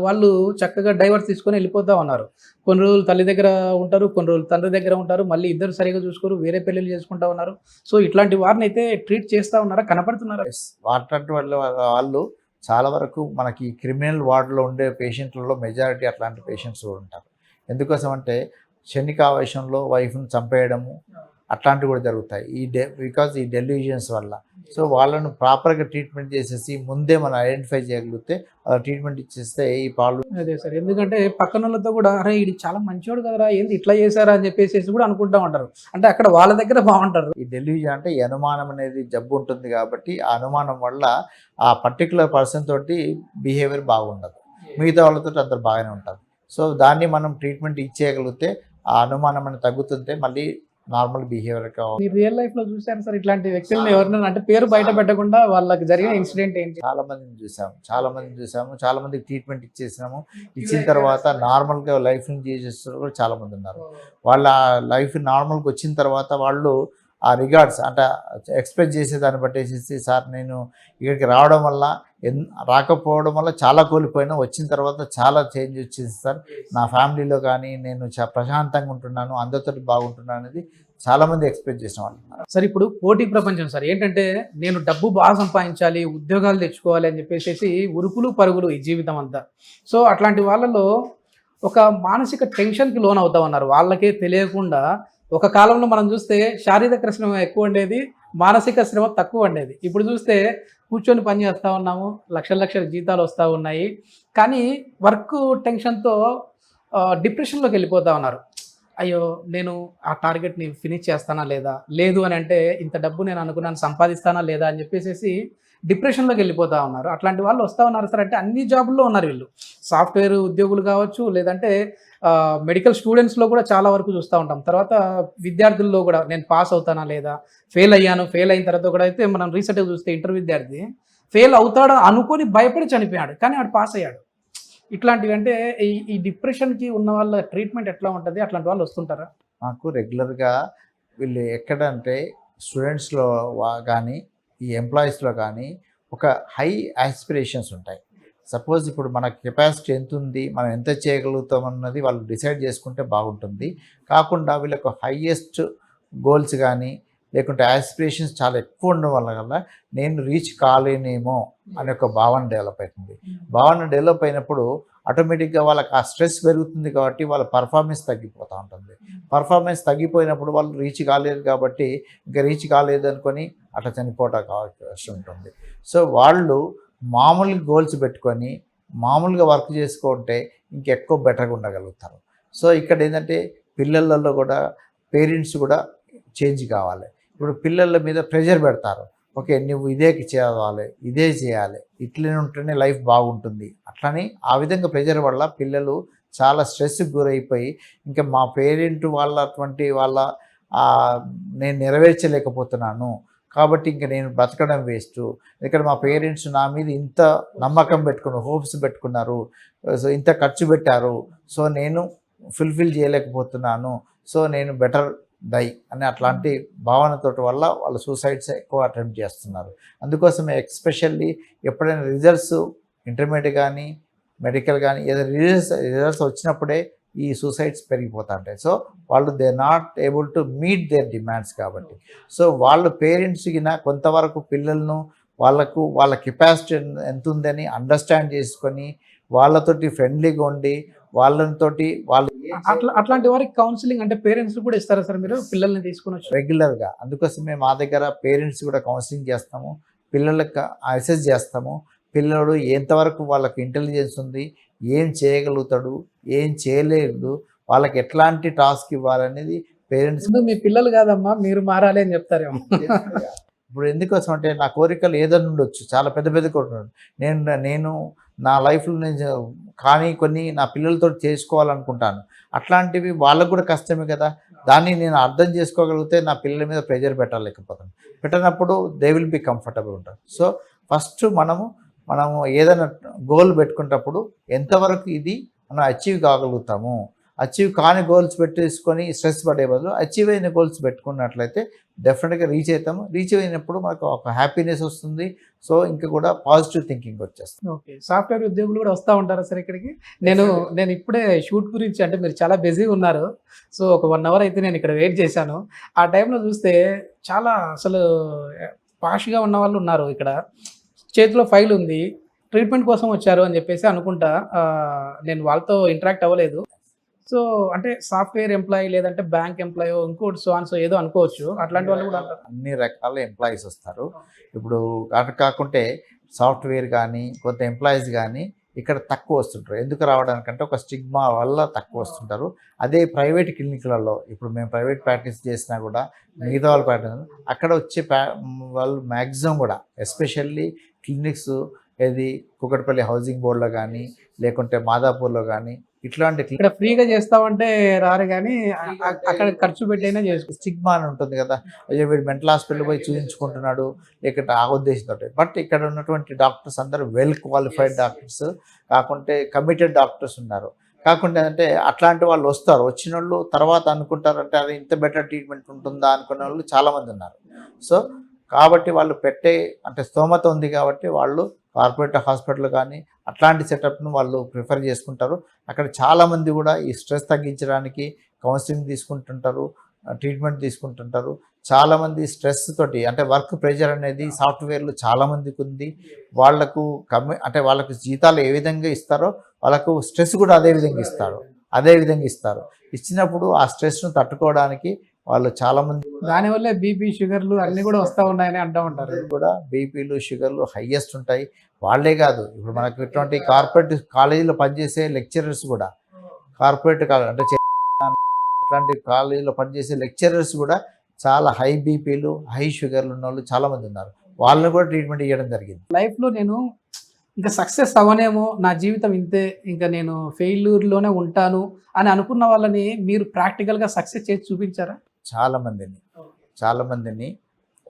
వాళ్ళు చక్కగా డైవర్స్ తీసుకొని వెళ్ళిపోతూ ఉన్నారు. కొన్ని రోజులు తల్లి దగ్గర ఉంటారు, కొన్ని రోజులు తండ్రి దగ్గర ఉంటారు, మళ్ళీ ఇద్దరు సరిగా చూసుకోరు, వేరే పెళ్ళిళ్ళు చేసుకుంటూ ఉన్నారు. సో ఇట్లాంటి వారిని అయితే ట్రీట్ చేస్తూ ఉన్నారా, కనపడుతున్నారా? అట్లాంటి వాళ్ళు చాలా వరకు మనకి క్రిమినల్ వార్డులో ఉండే పేషెంట్లలో మెజారిటీ అట్లాంటి పేషెంట్స్ కూడా ఉంటారు. ఎందుకోసం అంటే క్షణికావేశంలో వైఫ్ని చంపేయడము అట్లాంటివి కూడా జరుగుతాయి బికాజ్ ఈ డెల్యూజన్స్ వల్ల. సో వాళ్ళను ప్రాపర్గా ట్రీట్మెంట్ చేసేసి ముందే మనం ఐడెంటిఫై చేయగలిగితే ట్రీట్మెంట్ ఇచ్చేస్తే ఈ ప్రాబ్లం. అదే సార్, ఎందుకంటే పక్కన వాళ్ళతో కూడా అరే ఇది చాలా మంచివాడు కదరా, ఏంది ఇట్లా చేశారా అని చెప్పేసి కూడా అనుకుంటా ఉంటారు. అంటే అక్కడ వాళ్ళ దగ్గర బాగుంటారు. ఈ డెల్యూజన్ అంటే ఈ అనుమానం అనేది జబ్బు ఉంటుంది కాబట్టి ఆ అనుమానం వల్ల ఆ పర్టికులర్ పర్సన్ తోటి బిహేవియర్ బాగుండదు, మిగతా వాళ్ళతో అందరు బాగానే ఉంటుంది. సో దాన్ని మనం ట్రీట్మెంట్ ఇచ్చేయగలిగితే ఆ అనుమానం అనేది తగ్గుతుంటే మళ్ళీ నార్మల్ బిహేవియర్ కావాలి. మీరు రియల్ లైఫ్ లో చూసారు సార్ ఇట్లాంటి వ్యక్తులను ఎవరినైనా, అంటే పేరు బయట పెట్టకుండా వాళ్ళకి జరిగిన ఇన్సిడెంట్ ఏంటి? చాలా మందిని చూసాము, చాలా మందికి ట్రీట్మెంట్ ఇచ్చేసినాము. ఇచ్చిన తర్వాత నార్మల్గా లైఫ్ని చేసేస్తారు కూడా చాలా మంది ఉన్నారు. వాళ్ళ లైఫ్ నార్మల్గా వచ్చిన తర్వాత వాళ్ళు ఆ రిగార్డ్స్ అంటే ఎక్స్పెక్ట్ చేసేదాన్ని బట్టేసేసి సార్ నేను ఇక్కడికి రావడం వల్ల రాకపోవడం వల్ల చాలా కోల్పోయినా, వచ్చిన తర్వాత చాలా చేంజ్ వచ్చింది సార్, నా ఫ్యామిలీలో కానీ నేను ప్రశాంతంగా ఉంటున్నాను, అందరితో బాగుంటున్నాను అనేది చాలామంది ఎక్స్పెక్ట్ చేసిన వాళ్ళు ఉన్నారు. సార్ ఇప్పుడు పోటీ ప్రపంచం సార్, ఏంటంటే నేను డబ్బు బాగా సంపాదించాలి, ఉద్యోగాలు తెచ్చుకోవాలి అని చెప్పేసి ఉరుకులు పరుగులు ఈ జీవితం అంతా. సో అట్లాంటి వాళ్ళలో ఒక మానసిక టెన్షన్కి లోన్ అవుతా ఉన్నారు వాళ్ళకే తెలియకుండా. ఒక కాలంలో మనం చూస్తే శారీరక శ్రమ ఎక్కువ ఉండేది, మానసిక శ్రమ తక్కువ ఉండేది. ఇప్పుడు చూస్తే కూర్చొని పని చేస్తూ ఉన్నాము, లక్షల జీతాలు వస్తూ ఉన్నాయి, కానీ వర్క్ టెన్షన్తో డిప్రెషన్లోకి వెళ్ళిపోతూ ఉన్నారు. అయ్యో నేను ఆ టార్గెట్ని ఫినిష్ చేస్తానా లేదా, లేదు అని అంటే ఇంత డబ్బు నేను అనుకున్నాను సంపాదిస్తానా లేదా అని చెప్పేసి డిప్రెషన్లోకి వెళ్ళిపోతూ ఉన్నారు. అట్లాంటి వాళ్ళు వస్తూ ఉన్నారు సార్. అంటే అన్ని జాబుల్లో ఉన్నారు వీళ్ళు, సాఫ్ట్వేర్ ఉద్యోగులు కావచ్చు, లేదంటే మెడికల్ స్టూడెంట్స్లో కూడా చాలా వరకు చూస్తూ ఉంటాం. తర్వాత విద్యార్థుల్లో కూడా నేను పాస్ అవుతానా లేదా, ఫెయిల్ అయిన తర్వాత కూడా అయితే మనం రీసెంట్గా చూస్తే ఇంటర్ విద్యార్థి ఫెయిల్ అవుతాడా అనుకొని భయపడి చనిపోయాడు, కానీ వాడు పాస్ అయ్యాడు. ఇట్లాంటివి అంటే ఈ డిప్రెషన్కి ఉన్న వాళ్ళ ట్రీట్మెంట్ ఎట్లా ఉంటుంది? అట్లాంటి వాళ్ళు వస్తుంటారా? మాకు రెగ్యులర్గా వీళ్ళు ఎక్కడంటే స్టూడెంట్స్లో కానీ ఈ ఎంప్లాయీస్లో కానీ ఒక హై ఆస్పిరేషన్స్ ఉంటాయి. సపోజ్ ఇప్పుడు మన కెపాసిటీ ఎంత ఉంది, మనం ఎంత చేయగలుగుతాం అన్నది వాళ్ళు డిసైడ్ చేసుకుంటే బాగుంటుంది. కాకుండా వీళ్ళకు హైయెస్ట్ గోల్స్ కానీ లేకుంటే ఆస్పిరేషన్స్ చాలా ఎక్కువ ఉండడం వల్ల నేను రీచ్ కాలేనేమో అనే ఒక భావన డెవలప్ అవుతుంది. భావన డెవలప్ అయినప్పుడు ఆటోమేటిక్గా వాళ్ళకి ఆ స్ట్రెస్ పెరుగుతుంది కాబట్టి వాళ్ళ పర్ఫార్మెన్స్ తగ్గిపోతూ ఉంటుంది. పర్ఫార్మెన్స్ తగ్గిపోయినప్పుడు వాళ్ళు రీచ్ కాలేదు కాబట్టి ఇంకా రీచ్ కాలేదు అనుకొని అట్లా చనిపోవడం అవకాశం ఉంటుంది. సో వాళ్ళు మామూలు గోల్స్ పెట్టుకొని మామూలుగా వర్క్ చేసుకుంటే ఇంకెక్కువ బెటర్గా ఉండగలుగుతారు. సో ఇక్కడ ఏంటంటే పిల్లలలో కూడా పేరెంట్స్ కూడా చేంజ్ కావాలి. ఇప్పుడు పిల్లల మీద ప్రెషర్ పెడతారు, ఓకే నువ్వు ఇదే చేయాలి, ఇదే చేయాలి, ఇట్లనే ఉంటేనే లైఫ్ బాగుంటుంది అట్లని. ఆ విధంగా ప్రెషర్ వల్ల పిల్లలు చాలా స్ట్రెస్కి గురైపోయి ఇంకా మా పేరెంట్ వాళ్ళటువంటి వాళ్ళ నేను నెరవేర్చలేకపోతున్నాను కాబట్టి ఇంకా నేను బ్రతకడం వేస్ట్, ఇక్కడ మా పేరెంట్స్ నా మీద ఇంత నమ్మకం పెట్టుకున్నారు, హోప్స్ పెట్టుకున్నారు, సో ఇంత ఖర్చు పెట్టారు, సో నేను ఫుల్ఫిల్ చేయలేకపోతున్నాను, సో నేను బెటర్ డై అని అట్లాంటి భావనతో వల్ల వాళ్ళు సూసైడ్స్ ఎక్కువ అటెంప్ట్ చేస్తున్నారు. అందుకోసమే ఎస్పెషల్లీ ఎప్పుడైనా రిజల్ట్స్ ఇంటర్మీడియట్ కానీ మెడికల్ కానీ ఏదైనా రిజల్ట్స్ వచ్చినప్పుడే ఈ సూసైడ్స్ పెరిగిపోతూ ఉంటాయి. సో వాళ్ళు they not able to meet their demands కాబట్టి. సో వాళ్ళ పేరెంట్స్కి కొంతవరకు పిల్లలను వాళ్ళ కెపాసిటీ ఎంత ఉందని అండర్స్టాండ్ చేసుకొని వాళ్ళతోటి ఫ్రెండ్లీగా ఉండి వాళ్ళతోటి వాళ్ళు అట్లాంటి వారికి కౌన్సిలింగ్ అంటే పేరెంట్స్ కూడా ఇస్తారా సార్ మీరు పిల్లల్ని తీసుకుని వచ్చి? రెగ్యులర్గా అందుకోసమే మా దగ్గర పేరెంట్స్ కూడా కౌన్సిలింగ్ చేస్తాము, పిల్లలకు అసెస్ చేస్తాము. పిల్లడు ఎంతవరకు వాళ్ళకి ఇంటెలిజెన్స్ ఉంది, ఏం చేయగలుగుతాడు, ఏం చేయలేదు, వాళ్ళకి ఎట్లాంటి టాస్క్ ఇవ్వాలనేది పేరెంట్స్. మీ పిల్లలు కాదమ్మా మీరు మారాలి అని చెప్తారేమో. ఇప్పుడు ఎందుకోసం అంటే నా కోరికలు ఏదైనా ఉండొచ్చు, చాలా పెద్ద కోరికలు. నేను నా లైఫ్లో నేను కానీ కొన్ని నా పిల్లలతో చేసుకోవాలనుకుంటాను. అట్లాంటివి వాళ్ళకు కూడా కష్టమే కదా. దాన్ని నేను అర్థం చేసుకోగలిగితే నా పిల్లల మీద ప్రెజర్ పెట్టలేకపోతాను. పెట్టినప్పుడు దే విల్ బి కంఫర్టబుల్ ఉంటారు. సో ఫస్ట్ మనము ఏదైనా గోల్ పెట్టుకున్నప్పుడు ఎంతవరకు ఇది మనం అచీవ్ కాగలుగుతాము, అచీవ్ కాని గోల్స్ పెట్టేసుకొని స్ట్రెస్ పడే బదులు అచీవ్ అయిన గోల్స్ పెట్టుకున్నట్లయితే డెఫినెట్గా రీచ్ అవుతాము. రీచ్ అయినప్పుడు మనకు ఒక హ్యాపీనెస్ వస్తుంది. సో ఇంకా కూడా పాజిటివ్ థింకింగ్ వచ్చేస్తుంది. ఓకే, సాఫ్ట్వేర్ ఉద్యోగులు కూడా వస్తూ ఉంటారా సార్ ఇక్కడికి? నేను ఇప్పుడే షూట్ గురించి, అంటే మీరు చాలా బిజీగా ఉన్నారు, సో ఒక 1 అవర్ అయితే నేను ఇక్కడ వెయిట్ చేశాను. ఆ టైంలో చూస్తే చాలా అసలు పాష్గా ఉన్న వాళ్ళు ఉన్నారు. ఇక్కడ చేతిలో ఫైల్ ఉంది, ట్రీట్మెంట్ కోసం వచ్చారు అని చెప్పేసి అనుకుంటా. నేను వాళ్ళతో ఇంటరాక్ట్ అవ్వలేదు. సో అంటే సాఫ్ట్వేర్ ఎంప్లాయీ లేదంటే బ్యాంక్ ఎంప్లాయీ ఇంకోటి సో ఏదో అనుకోవచ్చు, అట్లాంటి వాళ్ళు కూడా అంటారు. అన్ని రకాల ఎంప్లాయీస్ వస్తారు. ఇప్పుడు అటు కాకుంటే సాఫ్ట్వేర్ కానీ కొంత ఎంప్లాయీస్ కానీ ఇక్కడ తక్కువ వస్తుంటారు. ఎందుకు రావడానికంటే ఒక స్టిగ్మా వల్ల తక్కువ వస్తుంటారు. అదే ప్రైవేట్ క్లినిక్లలో ఇప్పుడు మేము ప్రైవేట్ ప్రాక్టీస్ చేసినా కూడా మిగతా వాళ్ళు ప్రాక్టీస్ అక్కడ వచ్చే వాళ్ళు మ్యాక్సిమం కూడా ఎస్పెషల్లీ క్లినిక్స్ ఏది కూకట్పల్లి హౌసింగ్ బోర్డులో కానీ లేకుంటే మాదాపూర్లో కానీ ఇట్లాంటి ఇక్కడ ఫ్రీగా చేస్తామంటే రారు, కానీ అక్కడ ఖర్చు పెట్టైనా చేసుకోవచ్చు. స్టిగ్మా అని ఉంటుంది కదా, అయ్యో వీడు మెంటల్ హాస్పిటల్ పోయి చూపించుకుంటున్నాడు లేకుంటే ఆ ఉద్దేశంతో. బట్ ఇక్కడ ఉన్నటువంటి డాక్టర్స్ అందరూ వెల్ క్వాలిఫైడ్ డాక్టర్స్, కాకుంటే కమిటెడ్ డాక్టర్స్ ఉన్నారు. కాకుండా అంటే అట్లాంటి వాళ్ళు వస్తారు, వచ్చిన వాళ్ళు తర్వాత అనుకుంటారంటే అది ఇంత బెటర్ ట్రీట్మెంట్ ఉంటుందా అనుకునే వాళ్ళు చాలామంది ఉన్నారు. సో కాబట్టి వాళ్ళు పెట్టే అంటే స్తోమత ఉంది కాబట్టి వాళ్ళు కార్పొరేట్ హాస్పిటల్ కానీ అట్లాంటి సెటప్ను వాళ్ళు ప్రిఫర్ చేసుకుంటారు. అక్కడ చాలామంది కూడా ఈ స్ట్రెస్ తగ్గించడానికి కౌన్సిలింగ్ తీసుకుంటుంటారు, ట్రీట్మెంట్ తీసుకుంటుంటారు. చాలామంది స్ట్రెస్ తోటి అంటే వర్క్ ప్రెషర్ అనేది సాఫ్ట్వేర్లు చాలామందికి ఉంది. వాళ్లకు అంటే వాళ్ళకు జీతాలు ఏ విధంగా ఇస్తారో వాళ్ళకు స్ట్రెస్ కూడా అదే విధంగా ఇస్తారు. ఇచ్చినప్పుడు ఆ స్ట్రెస్ను తట్టుకోవడానికి వాళ్ళు చాలామంది దానివల్లే బీపీ షుగర్లు అన్నీ కూడా వస్తూ ఉన్నాయని అంటూ ఉంటారు. కూడా బీపీలు షుగర్లు హైయెస్ట్ ఉంటాయి. వాళ్ళే కాదు, ఇప్పుడు మనకు ఇటువంటి కార్పొరేట్ కాలేజీలో పనిచేసే లెక్చరర్స్ కూడా కార్పొరేట్ అంటే ఇట్లాంటి కాలేజీలో పనిచేసే లెక్చరర్స్ కూడా చాలా హై బీపీలు హై షుగర్లు ఉన్న వాళ్ళు చాలామంది ఉన్నారు. వాళ్ళని కూడా ట్రీట్మెంట్ ఇవ్వడం జరిగింది. లైఫ్లో నేను ఇంకా సక్సెస్ అవ్వనేమో, నా జీవితం ఇంతే, ఇంకా నేను ఫెయిల్యూర్లోనే ఉంటాను అని అనుకున్న వాళ్ళని మీరు ప్రాక్టికల్గా సక్సెస్ చేసి చూపించారా? చాలామందిని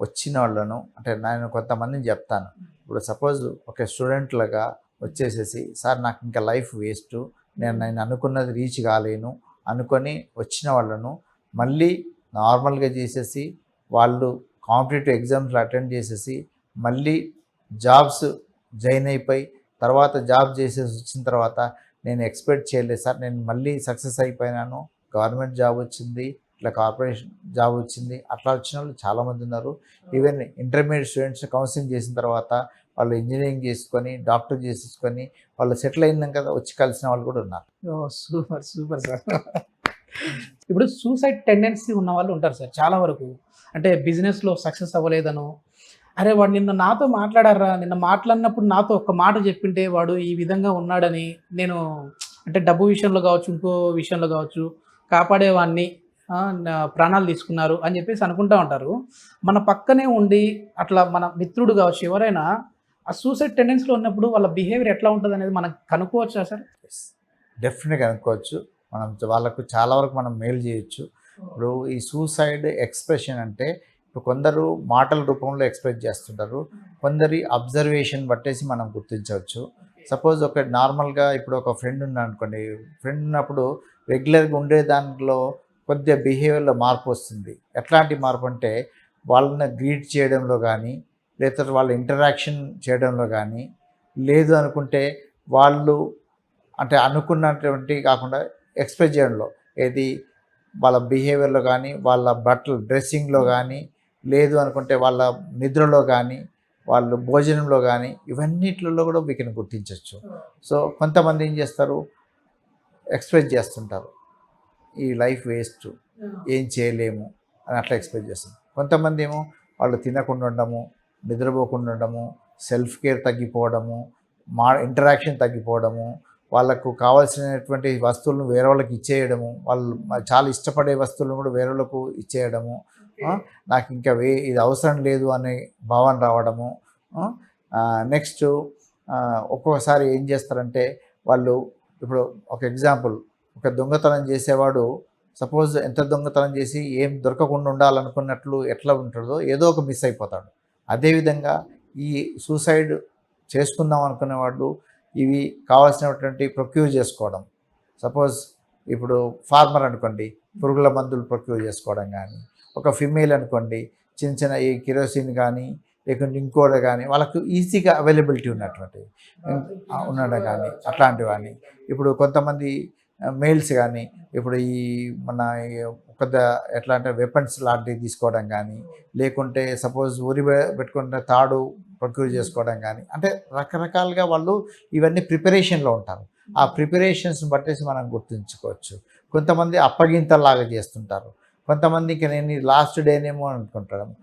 వచ్చిన వాళ్ళను అంటే నేను కొంతమందిని చెప్తాను. ఇప్పుడు సపోజ్ ఒక స్టూడెంట్లాగా వచ్చేసేసి సార్ నాకు ఇంకా లైఫ్ వేస్ట్, నేను అనుకున్నది రీచ్ కాలేను అనుకొని వచ్చిన వాళ్ళను మళ్ళీ నార్మల్గా చేసేసి వాళ్ళు కాంపిటేటివ్ ఎగ్జామ్స్లో అటెండ్ చేసేసి మళ్ళీ జాబ్స్ జాయిన్ అయిపోయి తర్వాత జాబ్ చేసేసి వచ్చిన తర్వాత నేను ఎక్స్పెక్ట్ చేయలేదు సార్, నేను మళ్ళీ సక్సెస్ అయిపోయినాను, గవర్నమెంట్ జాబ్ వచ్చింది, ఇట్లా కార్పొరేషన్ జాబ్ వచ్చింది, అట్లా వచ్చిన వాళ్ళు చాలామంది ఉన్నారు. ఈవెన్ ఇంటర్మీడియట్ స్టూడెంట్స్ కౌన్సిలింగ్ చేసిన తర్వాత వాళ్ళు ఇంజనీరింగ్ చేసుకొని డాక్టర్ చేసేసుకొని వాళ్ళు సెటిల్ అయినాక కదా వచ్చి కలిసిన వాళ్ళు కూడా ఉన్నారు. Super sir. ఇప్పుడు సూసైడ్ టెండెన్సీ ఉన్న వాళ్ళు ఉంటారు సార్ చాలా వరకు. అంటే బిజినెస్లో సక్సెస్ అవ్వలేదను, అరే వాడు నిన్న నాతో మాట్లాడారా, నిన్న మాట్లాడినప్పుడు నాతో ఒక్క మాట చెప్పింటే వాడు ఈ విధంగా ఉన్నాడని నేను అంటే డబ్బు విషయంలో కావచ్చు ఇంకో విషయంలో కావచ్చు కాపాడేవాడిని, నా ప్రాణాలు తీసుకున్నారు అని చెప్పేసి అనుకుంటూ ఉంటారు. మన పక్కనే ఉండి అట్లా మన మిత్రుడు కావచ్చు ఎవరైనా ఆ సూసైడ్ టెండెన్సీలో ఉన్నప్పుడు వాళ్ళ బిహేవియర్ ఎట్లా ఉంటుంది అనేది మనం కనుక్కోవచ్చా సార్? డెఫినెట్గా కనుక్కోవచ్చు. మనం వాళ్ళకు చాలా వరకు మనం మేలు చేయొచ్చు. ఇప్పుడు ఈ సూసైడ్ ఎక్స్ప్రెషన్ అంటే ఇప్పుడు కొందరు మాటల రూపంలో ఎక్స్ప్రెస్ చేస్తుంటారు, కొందరి అబ్జర్వేషన్ బట్టేసి మనం గుర్తించవచ్చు. సపోజ్ ఒక నార్మల్గా ఇప్పుడు ఒక ఫ్రెండ్ ఉన్నాడు అనుకోండి, ఫ్రెండ్ ఉన్నప్పుడు రెగ్యులర్గా ఉండే దాంట్లో కొద్దిగా బిహేవియర్లో మార్పు వస్తుంది. ఎట్లాంటి మార్పు అంటే వాళ్ళని గ్రీట్ చేయడంలో కానీ లేకపోతే వాళ్ళ ఇంటరాక్షన్ చేయడంలో కానీ, లేదు అనుకుంటే వాళ్ళు అంటే అనుకున్నటువంటి కాకుండా ఎక్స్ప్రెస్ చేయడంలో ఏది వాళ్ళ బిహేవియర్లో కానీ వాళ్ళ బట్టలు డ్రెస్సింగ్లో కానీ, లేదు అనుకుంటే వాళ్ళ నిద్రలో కానీ వాళ్ళు భోజనంలో కానీ ఇవన్నిట్లలో కూడా వీటిని గుర్తించవచ్చు. సో కొంతమంది ఏం చేస్తారు, ఎక్స్ప్రెస్ చేస్తుంటారు ఈ లైఫ్ వేస్ట్, ఏం చేయలేము అని అట్లా ఎక్స్ప్రెస్ చేస్తారు. కొంతమంది ఏమో వాళ్ళు తినకుండా ఉండడము, నిద్రపోకుండా ఉండడము, సెల్ఫ్ కేర్ తగ్గిపోవడము, ఇంటరాక్షన్ తగ్గిపోవడము, వాళ్ళకు కావాల్సినటువంటి వస్తువులను వేరే వాళ్ళకి ఇచ్చేయడము, వాళ్ళు చాలా ఇష్టపడే వస్తువులను కూడా వేరే వాళ్ళకు ఇచ్చేయడము, నాకు ఇంకా ఇది అవసరం లేదు అనే భావన రావడము. నెక్స్ట్ ఒక్కొక్కసారి ఏం చేస్తారంటే వాళ్ళు ఇప్పుడు ఒక ఎగ్జాంపుల్, ఒక దొంగతనం చేసేవాడు సపోజ్ ఎంత దొంగతనం చేసి ఏం దొరకకుండా ఉండాలనుకున్నట్లు ఎట్లా ఉంటుందో ఏదో ఒక మిస్ అయిపోతాడు. అదేవిధంగా ఈ సూసైడ్ చేసుకుందాం అనుకునేవాళ్ళు ఇవి కావాల్సినటువంటి ప్రొక్యూర్ చేసుకోవడం, సపోజ్ ఇప్పుడు ఫార్మర్ అనుకోండి పురుగుల మందులు ప్రొక్యూర్ చేసుకోవడం కానీ, ఒక ఫిమేల్ అనుకోండి చిన్న చిన్న ఈ కిరోసిన్ కానీ లేకుంటే ఇంకోటి కానీ వాళ్ళకు ఈజీగా అవైలబిలిటీ ఉన్నటువంటివి ఉండడం కానీ అట్లాంటివన్నీ. ఇప్పుడు కొంతమంది మేల్స్ కానీ ఇప్పుడు ఈ మన పెద్ద ఎట్లా అంటే వెపన్స్ లాంటివి తీసుకోవడం కానీ, లేకుంటే సపోజ్ ఊరి పెట్టుకుంటే తాడు ప్రొక్యూర్ చేసుకోవడం కానీ, అంటే రకరకాలుగా వాళ్ళు ఇవన్నీ ప్రిపరేషన్లో ఉంటారు. ఆ ప్రిపరేషన్స్ని బట్టేసి మనం గుర్తుంచుకోవచ్చు. కొంతమంది అప్పగింతలాగా చేస్తుంటారు. కొంతమంది ఇంక నేను లాస్ట్ డేనేమో అనుకుంటాము,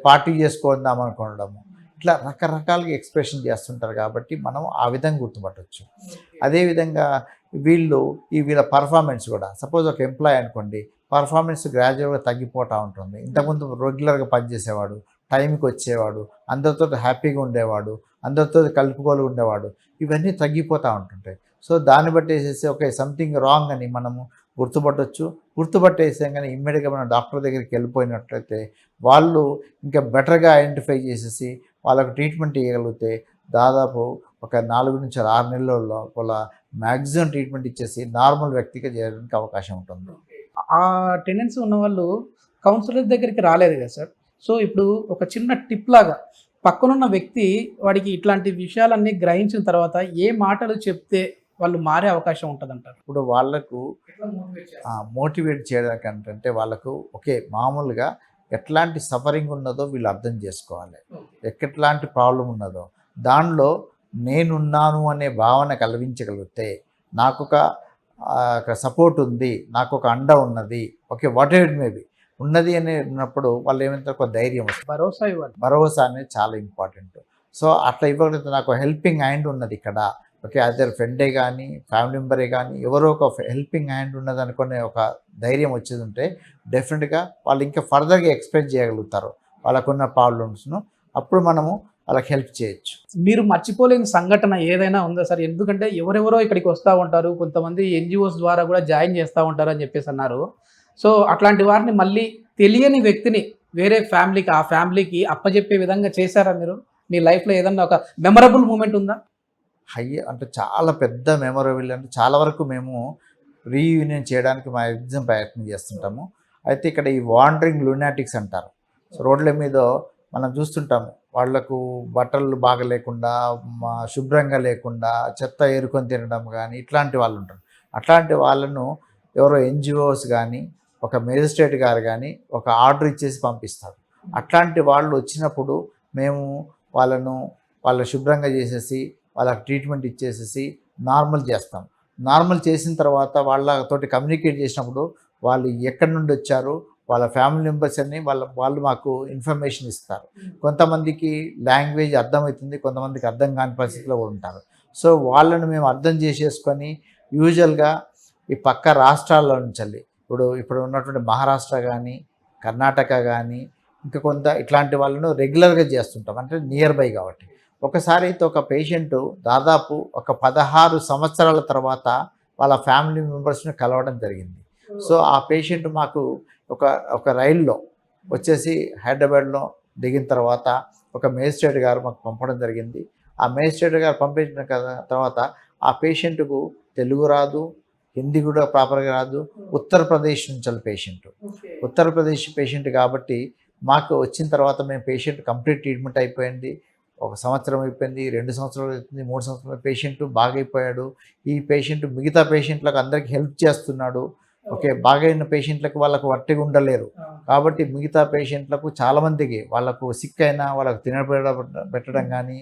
పార్టీ చేసుకుందాం అనుకోవడము, ఇట్లా రకరకాలుగా ఎక్స్ప్రెషన్ చేస్తుంటారు కాబట్టి మనం ఆ విధంగా గుర్తుపట్టవచ్చు. అదేవిధంగా వీళ్ళ పర్ఫార్మెన్స్ కూడా, సపోజ్ ఒక ఎంప్లాయ్ అనుకోండి, పర్ఫార్మెన్స్ గ్రాడ్యువల్గా తగ్గిపోతూ ఉంటుంది. ఇంతకుముందు రెగ్యులర్గా పనిచేసేవాడు, టైంకి వచ్చేవాడు, అందరితో హ్యాపీగా ఉండేవాడు, అందరితో కలుపుకోలు ఉండేవాడు, ఇవన్నీ తగ్గిపోతూ ఉంటుంటాయి. సో దాన్ని బట్టేసేసి ఓకే సంథింగ్ రాంగ్ అని మనము గుర్తుపట్టవచ్చు. గుర్తుపట్టేసాం కానీ ఇమ్మీడియట్గా మనం డాక్టర్ దగ్గరికి వెళ్ళిపోయినట్లయితే వాళ్ళు ఇంకా బెటర్గా ఐడెంటిఫై చేసేసి వాళ్ళకు ట్రీట్మెంట్ ఇవ్వగలిగితే దాదాపు ఒక 4 నుంచి 6 నెలల లోపల మ్యాక్సిమం ట్రీట్మెంట్ ఇచ్చేసి నార్మల్ వ్యక్తిగా చేయడానికి అవకాశం ఉంటుంది. ఆ టెండెన్సీ ఉన్నవాళ్ళు కౌన్సిలర్ దగ్గరికి రాలేదు కదా సార్. సో ఇప్పుడు ఒక చిన్న టిప్ లాగా పక్కనున్న వ్యక్తి వాడికి ఇట్లాంటి విషయాలన్నీ గ్రహించిన తర్వాత ఏ మాటలు చెప్తే వాళ్ళు మారే అవకాశం ఉంటదంటారు? ఇప్పుడు వాళ్ళకు మోటివేట్ చేయడానికి అంటే వాళ్ళకు ఓకే మామూలుగా ఎట్లాంటి సఫరింగ్ ఉన్నదో వీళ్ళు అర్థం చేసుకోవాలి. ఎట్లాంటి ప్రాబ్లం ఉన్నదో దానిలో నేనున్నాను అనే భావన కలిగించగలిగితే, నాకొక సపోర్ట్ ఉంది, నాకొక అండ ఉన్నది, okay what ever it may be ఉన్నది అని ఉన్నప్పుడు వాళ్ళు ఏమంటే ఒక ధైర్యం వస్తుంది. భరోసా ఇవ్వాలి. భరోసా అనేది చాలా ఇంపార్టెంట్. సో అట్లా ఇవ్వగలిగితే నాకు హెల్పింగ్ హ్యాండ్ ఉన్నది ఇక్కడ, ఓకే అదర్ ఫ్రెండే కానీ ఫ్యామిలీ మెంబరే కానీ ఎవరో ఒక హెల్పింగ్ హ్యాండ్ ఉన్నది అనుకునే ఒక ధైర్యం వచ్చేది ఉంటే డెఫినెట్గా వాళ్ళు ఇంకా ఫర్దర్గా ఎక్స్ప్రెస్ చేయగలుగుతారు వాళ్ళకున్న ప్రాబ్లమ్స్ను. అప్పుడు మనము వాళ్ళకి హెల్ప్ చేయొచ్చు. మీరు మర్చిపోలేని సంఘటన ఏదైనా ఉందా సార్? ఎందుకంటే ఎవరెవరో ఇక్కడికి వస్తూ ఉంటారు, కొంతమంది ఎన్జిఓస్ ద్వారా కూడా జాయిన్ చేస్తూ ఉంటారు అని చెప్పేసి అన్నారు. సో అట్లాంటి వారిని మళ్ళీ తెలియని వ్యక్తిని వేరే ఫ్యామిలీకి, ఆ ఫ్యామిలీకి అప్పచెప్పే విధంగా చేశారా మీరు? మీ లైఫ్లో ఏదన్నా ఒక మెమరబుల్ మూమెంట్ ఉందా? అంటే చాలా పెద్ద మెమొరబుల్ అంటే చాలా వరకు మేము రీయూనియన్ చేయడానికి మా ఎగ్జామ్ ప్రయత్నం చేస్తుంటాము. అయితే ఇక్కడ ఈ వాండరింగ్ లునాటిక్స్ అంటారు. సో రోడ్ల మీద మనం చూస్తుంటాము, వాళ్లకు బట్టలు బాగా లేకుండా, శుభ్రంగా లేకుండా, చెత్త ఏరుకొని తినడం కానీ ఇట్లాంటి వాళ్ళు ఉంటారు. అట్లాంటి వాళ్ళను ఎవరో ఎన్జిఓస్ కానీ ఒక మేజిస్ట్రేట్ గారు కానీ ఒక ఆర్డర్ ఇచ్చేసి పంపిస్తారు. అట్లాంటి వాళ్ళు వచ్చినప్పుడు మేము వాళ్ళ శుభ్రంగా చేసేసి వాళ్ళకి ట్రీట్మెంట్ ఇచ్చేసేసి నార్మల్ చేస్తాం. నార్మల్ చేసిన తర్వాత వాళ్ళతోటి కమ్యూనికేట్ చేసినప్పుడు వాళ్ళు ఎక్కడి నుండి వచ్చారు, వాళ్ళ ఫ్యామిలీ మెంబర్స్ అని వాళ్ళు మాకు ఇన్ఫర్మేషన్ ఇస్తారు. కొంతమందికి లాంగ్వేజ్ అర్థమవుతుంది, కొంతమందికి అర్థం కాని పరిస్థితిలో కూడా ఉంటారు. సో వాళ్ళను మేము అర్థం చేసేసుకొని యూజువల్గా ఈ పక్క రాష్ట్రాల్లో నుంచి ఇప్పుడు ఉన్నటువంటి మహారాష్ట్ర కానీ కర్ణాటక కానీ ఇంకా కొంత ఇట్లాంటి వాళ్ళను రెగ్యులర్గా చేస్తుంటాం, అంటే నియర్ బై కాబట్టి. ఒకసారి అయితే ఒక పేషెంటు దాదాపు ఒక 16 సంవత్సరాల తర్వాత వాళ్ళ ఫ్యామిలీ మెంబర్స్ని కలవడం జరిగింది. సో ఆ పేషెంట్ మాకు ఒక రైల్లో వచ్చేసి హైదరాబాద్లో దిగిన తర్వాత ఒక మేజిస్ట్రేట్ గారు మాకు పంపడం జరిగింది. ఆ మేజిస్ట్రేట్ గారు పంపించిన తర్వాత ఆ పేషెంట్కు తెలుగు రాదు, హిందీ కూడా ప్రాపర్గా రాదు, ఉత్తరప్రదేశ్ నుంచి ఉత్తరప్రదేశ్ పేషెంట్ కాబట్టి మాకు వచ్చిన తర్వాత మేము పేషెంట్ కంప్లీట్ ట్రీట్మెంట్ అయిపోయింది. 1 సంవత్సరం అయిపోయింది, 2 సంవత్సరాలు అవుతుంది, 3 సంవత్సరాలు పేషెంట్ బాగైపోయాడు. ఈ పేషెంట్ మిగతా పేషెంట్లకు అందరికీ హెల్ప్ చేస్తున్నాడు. ఓకే బాగైన పేషెంట్లకు వాళ్ళకు వట్టిగా ఉండలేరు కాబట్టి మిగతా పేషెంట్లకు చాలామందికి వాళ్ళకు సిక్ అయినా వాళ్ళకు పెట్టడం కానీ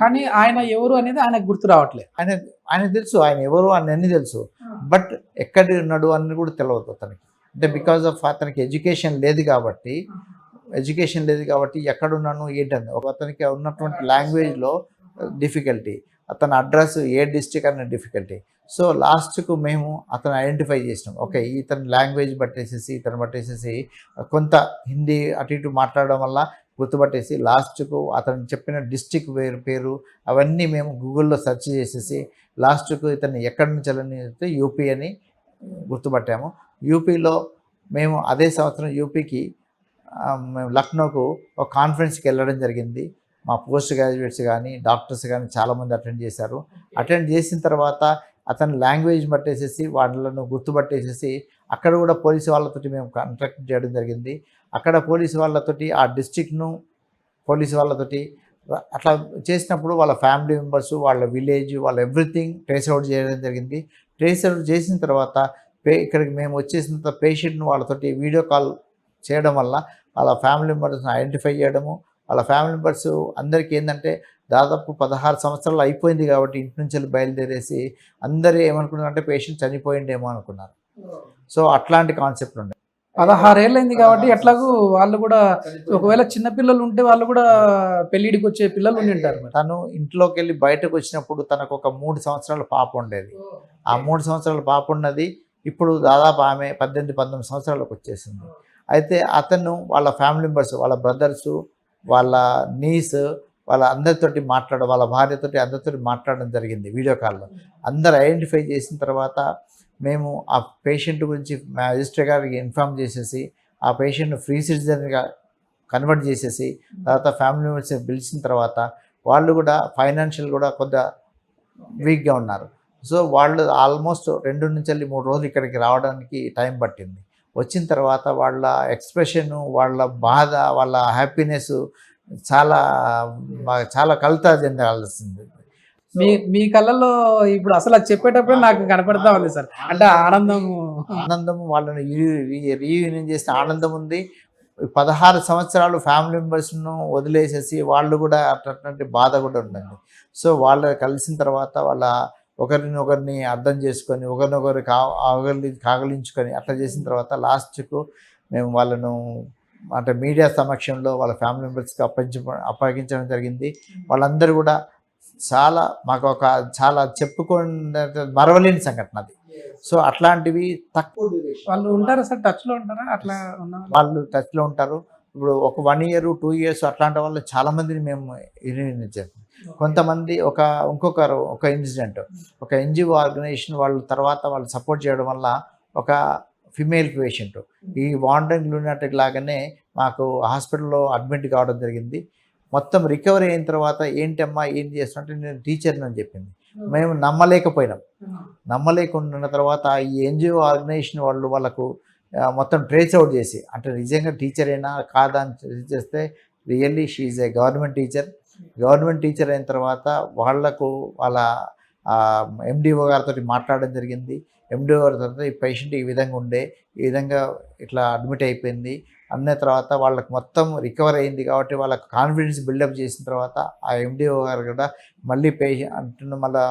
కానీ ఆయన ఎవరు అనేది ఆయనకు గుర్తు రావట్లేదు. ఆయన తెలుసు, ఆయన ఎవరు అని అన్నీ తెలుసు, బట్ ఎక్కడ ఉన్నాడు అని కూడా తెలియదు అతనికి. అంటే బికాజ్ ఆఫ్ అతనికి ఎడ్యుకేషన్ లేదు కాబట్టి ఎక్కడున్నాను ఏంటని అతనికి ఉన్నటువంటి లాంగ్వేజ్లో డిఫికల్టీ, అతని అడ్రస్ ఏ డిస్ట్రిక్ట్ అనే డిఫికల్టీ. సో లాస్ట్కు మేము అతను ఐడెంటిఫై చేసినాం. ఓకే ఇతని లాంగ్వేజ్ బట్టేసేసి కొంత హిందీ అటు ఇటు మాట్లాడడం వల్ల గుర్తుపట్టేసి లాస్ట్కు అతను చెప్పిన డిస్ట్రిక్ట్ పేరు అవన్నీ మేము గూగుల్లో సెర్చ్ చేసేసి లాస్ట్కు ఇతన్ని ఎక్కడి నుంచి వెళ్ళని యూపీ అని గుర్తుపట్టాము. యూపీలో మేము అదే సంవత్సరం యూపీకి మేము లక్నోకు ఒక కాన్ఫరెన్స్కి వెళ్ళడం జరిగింది. మా పోస్ట్ గ్రాడ్యుయేట్స్ కానీ డాక్టర్స్ కానీ చాలామంది అటెండ్ చేశారు. అటెండ్ చేసిన తర్వాత అతని లాంగ్వేజ్ బట్టేసేసి వాళ్ళను గుర్తుపట్టేసేసి అక్కడ కూడా పోలీసు వాళ్ళతోటి మేము కాంటాక్ట్ చేయడం జరిగింది. అక్కడ పోలీసు వాళ్ళతోటి ఆ డిస్ట్రిక్ట్ను పోలీసు వాళ్ళతోటి అట్లా చేసినప్పుడు వాళ్ళ ఫ్యామిలీ మెంబర్స్, వాళ్ళ విలేజ్, వాళ్ళ ఎవ్రీథింగ్ ట్రేస్ అవుట్ చేయడం జరిగింది. ట్రేస్ అవుట్ చేసిన తర్వాత ఇక్కడికి మేము వచ్చేసిన తర్వాత పేషెంట్ను వాళ్ళతోటి వీడియో కాల్ చేయడం వల్ల వాళ్ళ ఫ్యామిలీ మెంబర్స్ని ఐడెంటిఫై చేయడము, వాళ్ళ ఫ్యామిలీ మెంబర్స్ అందరికీ ఏంటంటే దాదాపు 16 సంవత్సరాలు అయిపోయింది కాబట్టి ఇంటి నుంచి వెళ్ళి బయలుదేరేసి అందరూ ఏమనుకున్నారంటే పేషెంట్ చనిపోయిండేమో అనుకున్నారు. సో అట్లాంటి కాన్సెప్ట్ ఉండే. 16 ఏళ్ళైంది కాబట్టి ఎట్లాగూ వాళ్ళు కూడా ఒకవేళ చిన్న పిల్లలు ఉంటే వాళ్ళు కూడా పెళ్ళిడికి వచ్చే పిల్లలు ఉండి ఉంటారు మరి. తను ఇంట్లోకి వెళ్ళి బయటకు వచ్చినప్పుడు తనకు ఒక 3 సంవత్సరాల పాప ఉండేది. ఆ 3 సంవత్సరాల పాప ఉన్నది ఇప్పుడు దాదాపు ఆమె 18-19 సంవత్సరాలకు వచ్చేసింది. అయితే అతను వాళ్ళ ఫ్యామిలీ మెంబర్స్, వాళ్ళ బ్రదర్సు, వాళ్ళ నీస్, వాళ్ళ అందరితోటి వాళ్ళ భార్యతోటి అందరితోటి మాట్లాడడం జరిగింది వీడియో కాల్లో. అందరు ఐడెంటిఫై చేసిన తర్వాత మేము ఆ పేషెంట్ గురించి మ్యాజిస్ట్రేట్ గారికి ఇన్ఫామ్ చేసేసి ఆ పేషెంట్ను ఫ్రీ సిటిజన్గా కన్వర్ట్ చేసేసి తర్వాత ఫ్యామిలీ మెంబర్స్ని పిలిచిన తర్వాత వాళ్ళు కూడా ఫైనాన్షియల్ కూడా కొద్దిగా వీక్గా ఉన్నారు. సో వాళ్ళు ఆల్మోస్ట్ 2 నుంచి 3 రోజులు ఇక్కడికి రావడానికి టైం పట్టింది. వచ్చిన తర్వాత వాళ్ళ ఎక్స్ప్రెషన్, వాళ్ళ బాధ, వాళ్ళ హ్యాపీనెస్ చాలా కలత చెందాల్సింది. మీ కళ్ళల్లో ఇప్పుడు అసలు అది చెప్పేటప్పుడే నాకు కనపడతా ఉంది సార్. అంటే ఆనందం వాళ్ళని రీయూనియన్ చేసిన ఆనందం ఉంది. 16 సంవత్సరాలు ఫ్యామిలీ మెంబర్స్ను వదిలేసేసి వాళ్ళు కూడా అట్లాంటి బాధ కూడా ఉందండి. సో వాళ్ళు కలిసిన తర్వాత వాళ్ళ ఒకరిని అర్థం చేసుకొని ఒకరినొకరు కాగలించుకొని అట్లా చేసిన తర్వాత లాస్ట్కు మేము వాళ్ళను అంటే మీడియా సమక్షంలో వాళ్ళ ఫ్యామిలీ మెంబర్స్కి అప్పగించడం జరిగింది. వాళ్ళందరూ కూడా మాకు చాలా మరవలేని సంఘటన అది. సో అట్లాంటివి తక్కువ వాళ్ళు ఉంటారా సార్, టచ్లో ఉంటారా? అట్లా వాళ్ళు టచ్లో ఉంటారు. ఇప్పుడు ఒక 1 year 2 years అట్లాంటి వాళ్ళు చాలామందిని మేము ఇరినించాము. కొంతమంది ఒక ఇన్సిడెంట్, ఒక ఎన్జిఓ ఆర్గనైజేషన్ వాళ్ళు సపోర్ట్ చేయడం వల్ల ఒక ఫిమేల్ పేషెంట్ ఈ వాండరింగ్ లూనాటిక్ లాగానే మాకు హాస్పిటల్లో అడ్మిట్ కావడం జరిగింది. మొత్తం రికవరీ అయిన తర్వాత ఏంటమ్మా ఏం చేస్తున్నట్టు నేను టీచర్ని అని చెప్పింది. మేము నమ్మలేకున్న తర్వాత ఈ ఎన్జిఓ ఆర్గనైజేషన్ వాళ్ళకు మొత్తం ట్రేస్ అవుట్ చేసి అంటే నిజంగా టీచరేనా కాదా అని చేస్తే really she is a government teacher అయిన తర్వాత వాళ్ళ ఎండిఓ గారితో మాట్లాడడం జరిగింది. ఎండిఓ గారితో ఈ పేషెంట్ ఈ విధంగా ఇట్లా అడ్మిట్ అయిపోయింది అన్న తర్వాత వాళ్ళకి మొత్తం రికవర్ అయింది కాబట్టి వాళ్ళకి కాన్ఫిడెన్స్ బిల్డప్ చేసిన తర్వాత ఆ ఎండిఓ గారు కూడా మళ్ళీ మళ్ళీ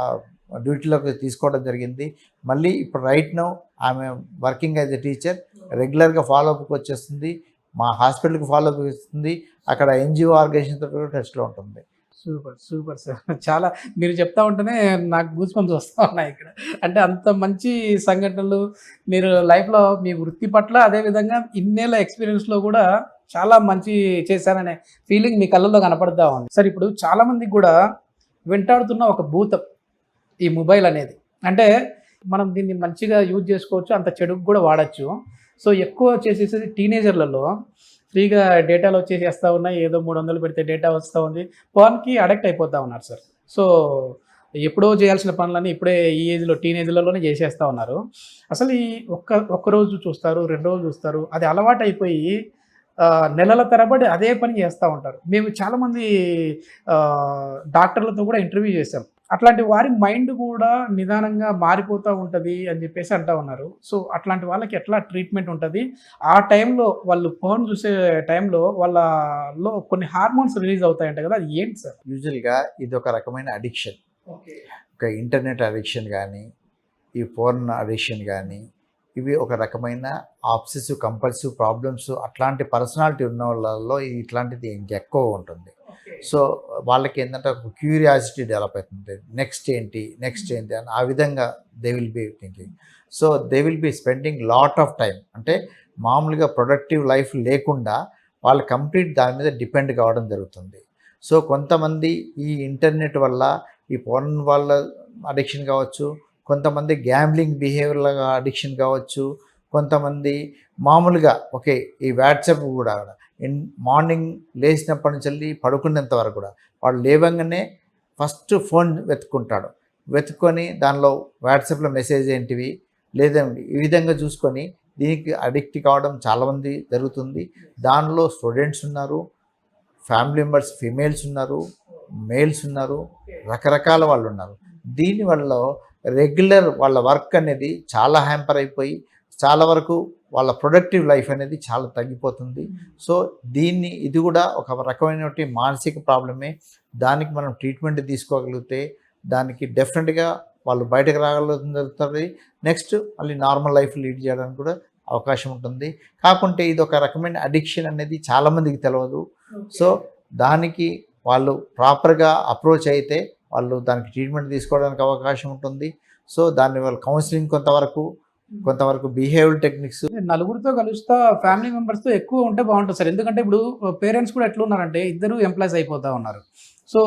డ్యూటీలోకి తీసుకోవడం జరిగింది. మళ్ళీ ఇప్పుడు రైట్ నౌ ఆమె వర్కింగ్ యాజ్ ఎ టీచర్, రెగ్యులర్గా ఫాలోఅప్కి వచ్చేస్తుంది, మా హాస్పిటల్కి ఫాలోఅప్ ఇస్తుంది, అక్కడ ఎన్జిఓ ఆర్గనైజేషన్తో కూడా టచ్లో ఉంటుంది. Super sir. చాలా మీరు చెప్తా ఉంటేనే నాకు గూస్ బంప్స్ వస్తూ ఉన్నాయి ఇక్కడ. అంటే అంత మంచి సంఘటనలు మీరు లైఫ్లో మీ వృత్తి పట్ల అదేవిధంగా ఇన్నేళ్ళ ఎక్స్పీరియన్స్లో కూడా చాలా మంచి చేశారనే ఫీలింగ్ మీ కళ్ళల్లో కనపడతా ఉంది సార్. ఇప్పుడు చాలామందికి కూడా వెంటాడుతున్న ఒక భూతం ఈ మొబైల్ అనేది. అంటే మనం దీన్ని మంచిగా యూజ్ చేసుకోవచ్చు, అంత చెడుకు కూడా వాడచ్చు. సో ఎక్కువ చేసేసేది టీనేజర్లలో ఫ్రీగా డేటాలు వచ్చేసేస్తూ ఉన్నాయి, ఏదో 300 పెడితే డేటా వస్తూ ఉంది, ఫోన్కి అడిక్ట్ అయిపోతూ ఉన్నారు సార్. సో ఎప్పుడో చేయాల్సిన పనులన్నీ ఇప్పుడే ఈ ఏజ్లో టీనేజ్లలోనే చేసేస్తూ ఉన్నారు. అసలు ఈ ఒక్క రోజు చూస్తారు, 2 రోజులు చూస్తారు, అది అలవాటు అయిపోయి నెలల తరబడి అదే పని చేస్తూ ఉంటారు. మేము చాలామంది డాక్టర్లతో కూడా ఇంటర్వ్యూ చేసాం. అట్లాంటి వారి మైండ్ కూడా నిదానంగా మారిపోతూ ఉంటుంది అని చెప్పేసి అంటూ ఉన్నారు. సో అట్లాంటి వాళ్ళకి ఎట్లా ట్రీట్మెంట్ ఉంటుంది? ఆ టైంలో వాళ్ళు ఫోన్ చూసే టైంలో వాళ్ళలో కొన్ని హార్మోన్స్ రిలీజ్ అవుతాయంట కదా, అది ఏంటి సార్? యూజువల్గా ఇది ఒక రకమైన అడిక్షన్. ఒక ఇంటర్నెట్ అడిక్షన్ కానీ, ఈ ఫోన్ అడిక్షన్ కానీ, ఇవి ఒక రకమైన ఆబ్సెసివ్ కంపల్సివ్ ప్రాబ్లమ్స్ అట్లాంటి పర్సనాలిటీ ఉన్న వాళ్ళలో ఇట్లాంటిది ఇంకెక్కువ ఉంటుంది. సో వాళ్ళకి ఏంటంటే ఒక క్యూరియాసిటీ డెవలప్ అవుతుంది, నెక్స్ట్ ఏంటి అని ఆ విధంగా they will be thinking. So they will be spending lot of time. అంటే మామూలుగా ప్రొడక్టివ్ లైఫ్ లేకుండా వాళ్ళు కంప్లీట్ దాని మీద డిపెండ్ కావడం జరుగుతుంది. సో కొంతమంది ఈ ఇంటర్నెట్ వల్ల ఈ ఫోన్ వల్ల అడిక్షన్ కావచ్చు, కొంతమంది గ్యాంబ్లింగ్ బిహేవియర్ల అడిక్షన్ కావచ్చు, కొంతమంది మామూలుగా ఈ వాట్సాప్ కూడా మార్నింగ్ లేచినప్పటి నుంచి వెళ్ళి పడుకునేంత వరకు కూడా వాడు లేవంగానే ఫస్ట్ ఫోన్ వెతుక్కొని దానిలో వాట్సాప్లో మెసేజ్ ఏంటివి లేదండి ఈ విధంగా చూసుకొని దీనికి అడిక్ట్ కావడం చాలామంది జరుగుతుంది. దానిలో స్టూడెంట్స్ ఉన్నారు, ఫ్యామిలీ మెంబర్స్ ఫీమేల్స్ ఉన్నారు, మేల్స్ ఉన్నారు, రకరకాల వాళ్ళు ఉన్నారు. దీనివల్ల రెగ్యులర్ వాళ్ళ వర్క్ అనేది చాలా హ్యాంపర్ అయిపోయి చాలా వరకు వాళ్ళ ప్రొడక్టివ్ లైఫ్ అనేది చాలా తగ్గిపోతుంది. సో ఇది కూడా ఒక రకమైనటువంటి మానసిక ప్రాబ్లమే. దానికి మనం ట్రీట్మెంట్ తీసుకోగలిగితే దానికి డెఫినెట్గా వాళ్ళు బయటకు రాగలుగుతుంది. నెక్స్ట్ మళ్ళీ నార్మల్ లైఫ్ లీడ్ చేయడానికి కూడా అవకాశం ఉంటుంది. కాకుంటే ఇది ఒక రకమైన అడిక్షన్ అనేది చాలామందికి తెలియదు. సో దానికి వాళ్ళు ప్రాపర్గా అప్రోచ్ అయితే వాళ్ళు దానికి ట్రీట్మెంట్ తీసుకోవడానికి అవకాశం ఉంటుంది. సో దాన్ని వాళ్ళు కౌన్సిలింగ్ కొంతవరకు బిహేవియరల్ టెక్నిక్స్. నలుగురితో కలుస్తా ఫ్యామిలీ మెంబర్స్తో ఎక్కువ ఉంటే బాగుంటుంది సార్. ఎందుకంటే ఇప్పుడు పేరెంట్స్ కూడా ఎట్లా ఉన్నారంటే ఇద్దరు ఎంప్లాయీస్ అయిపోతూ ఉన్నారు. సో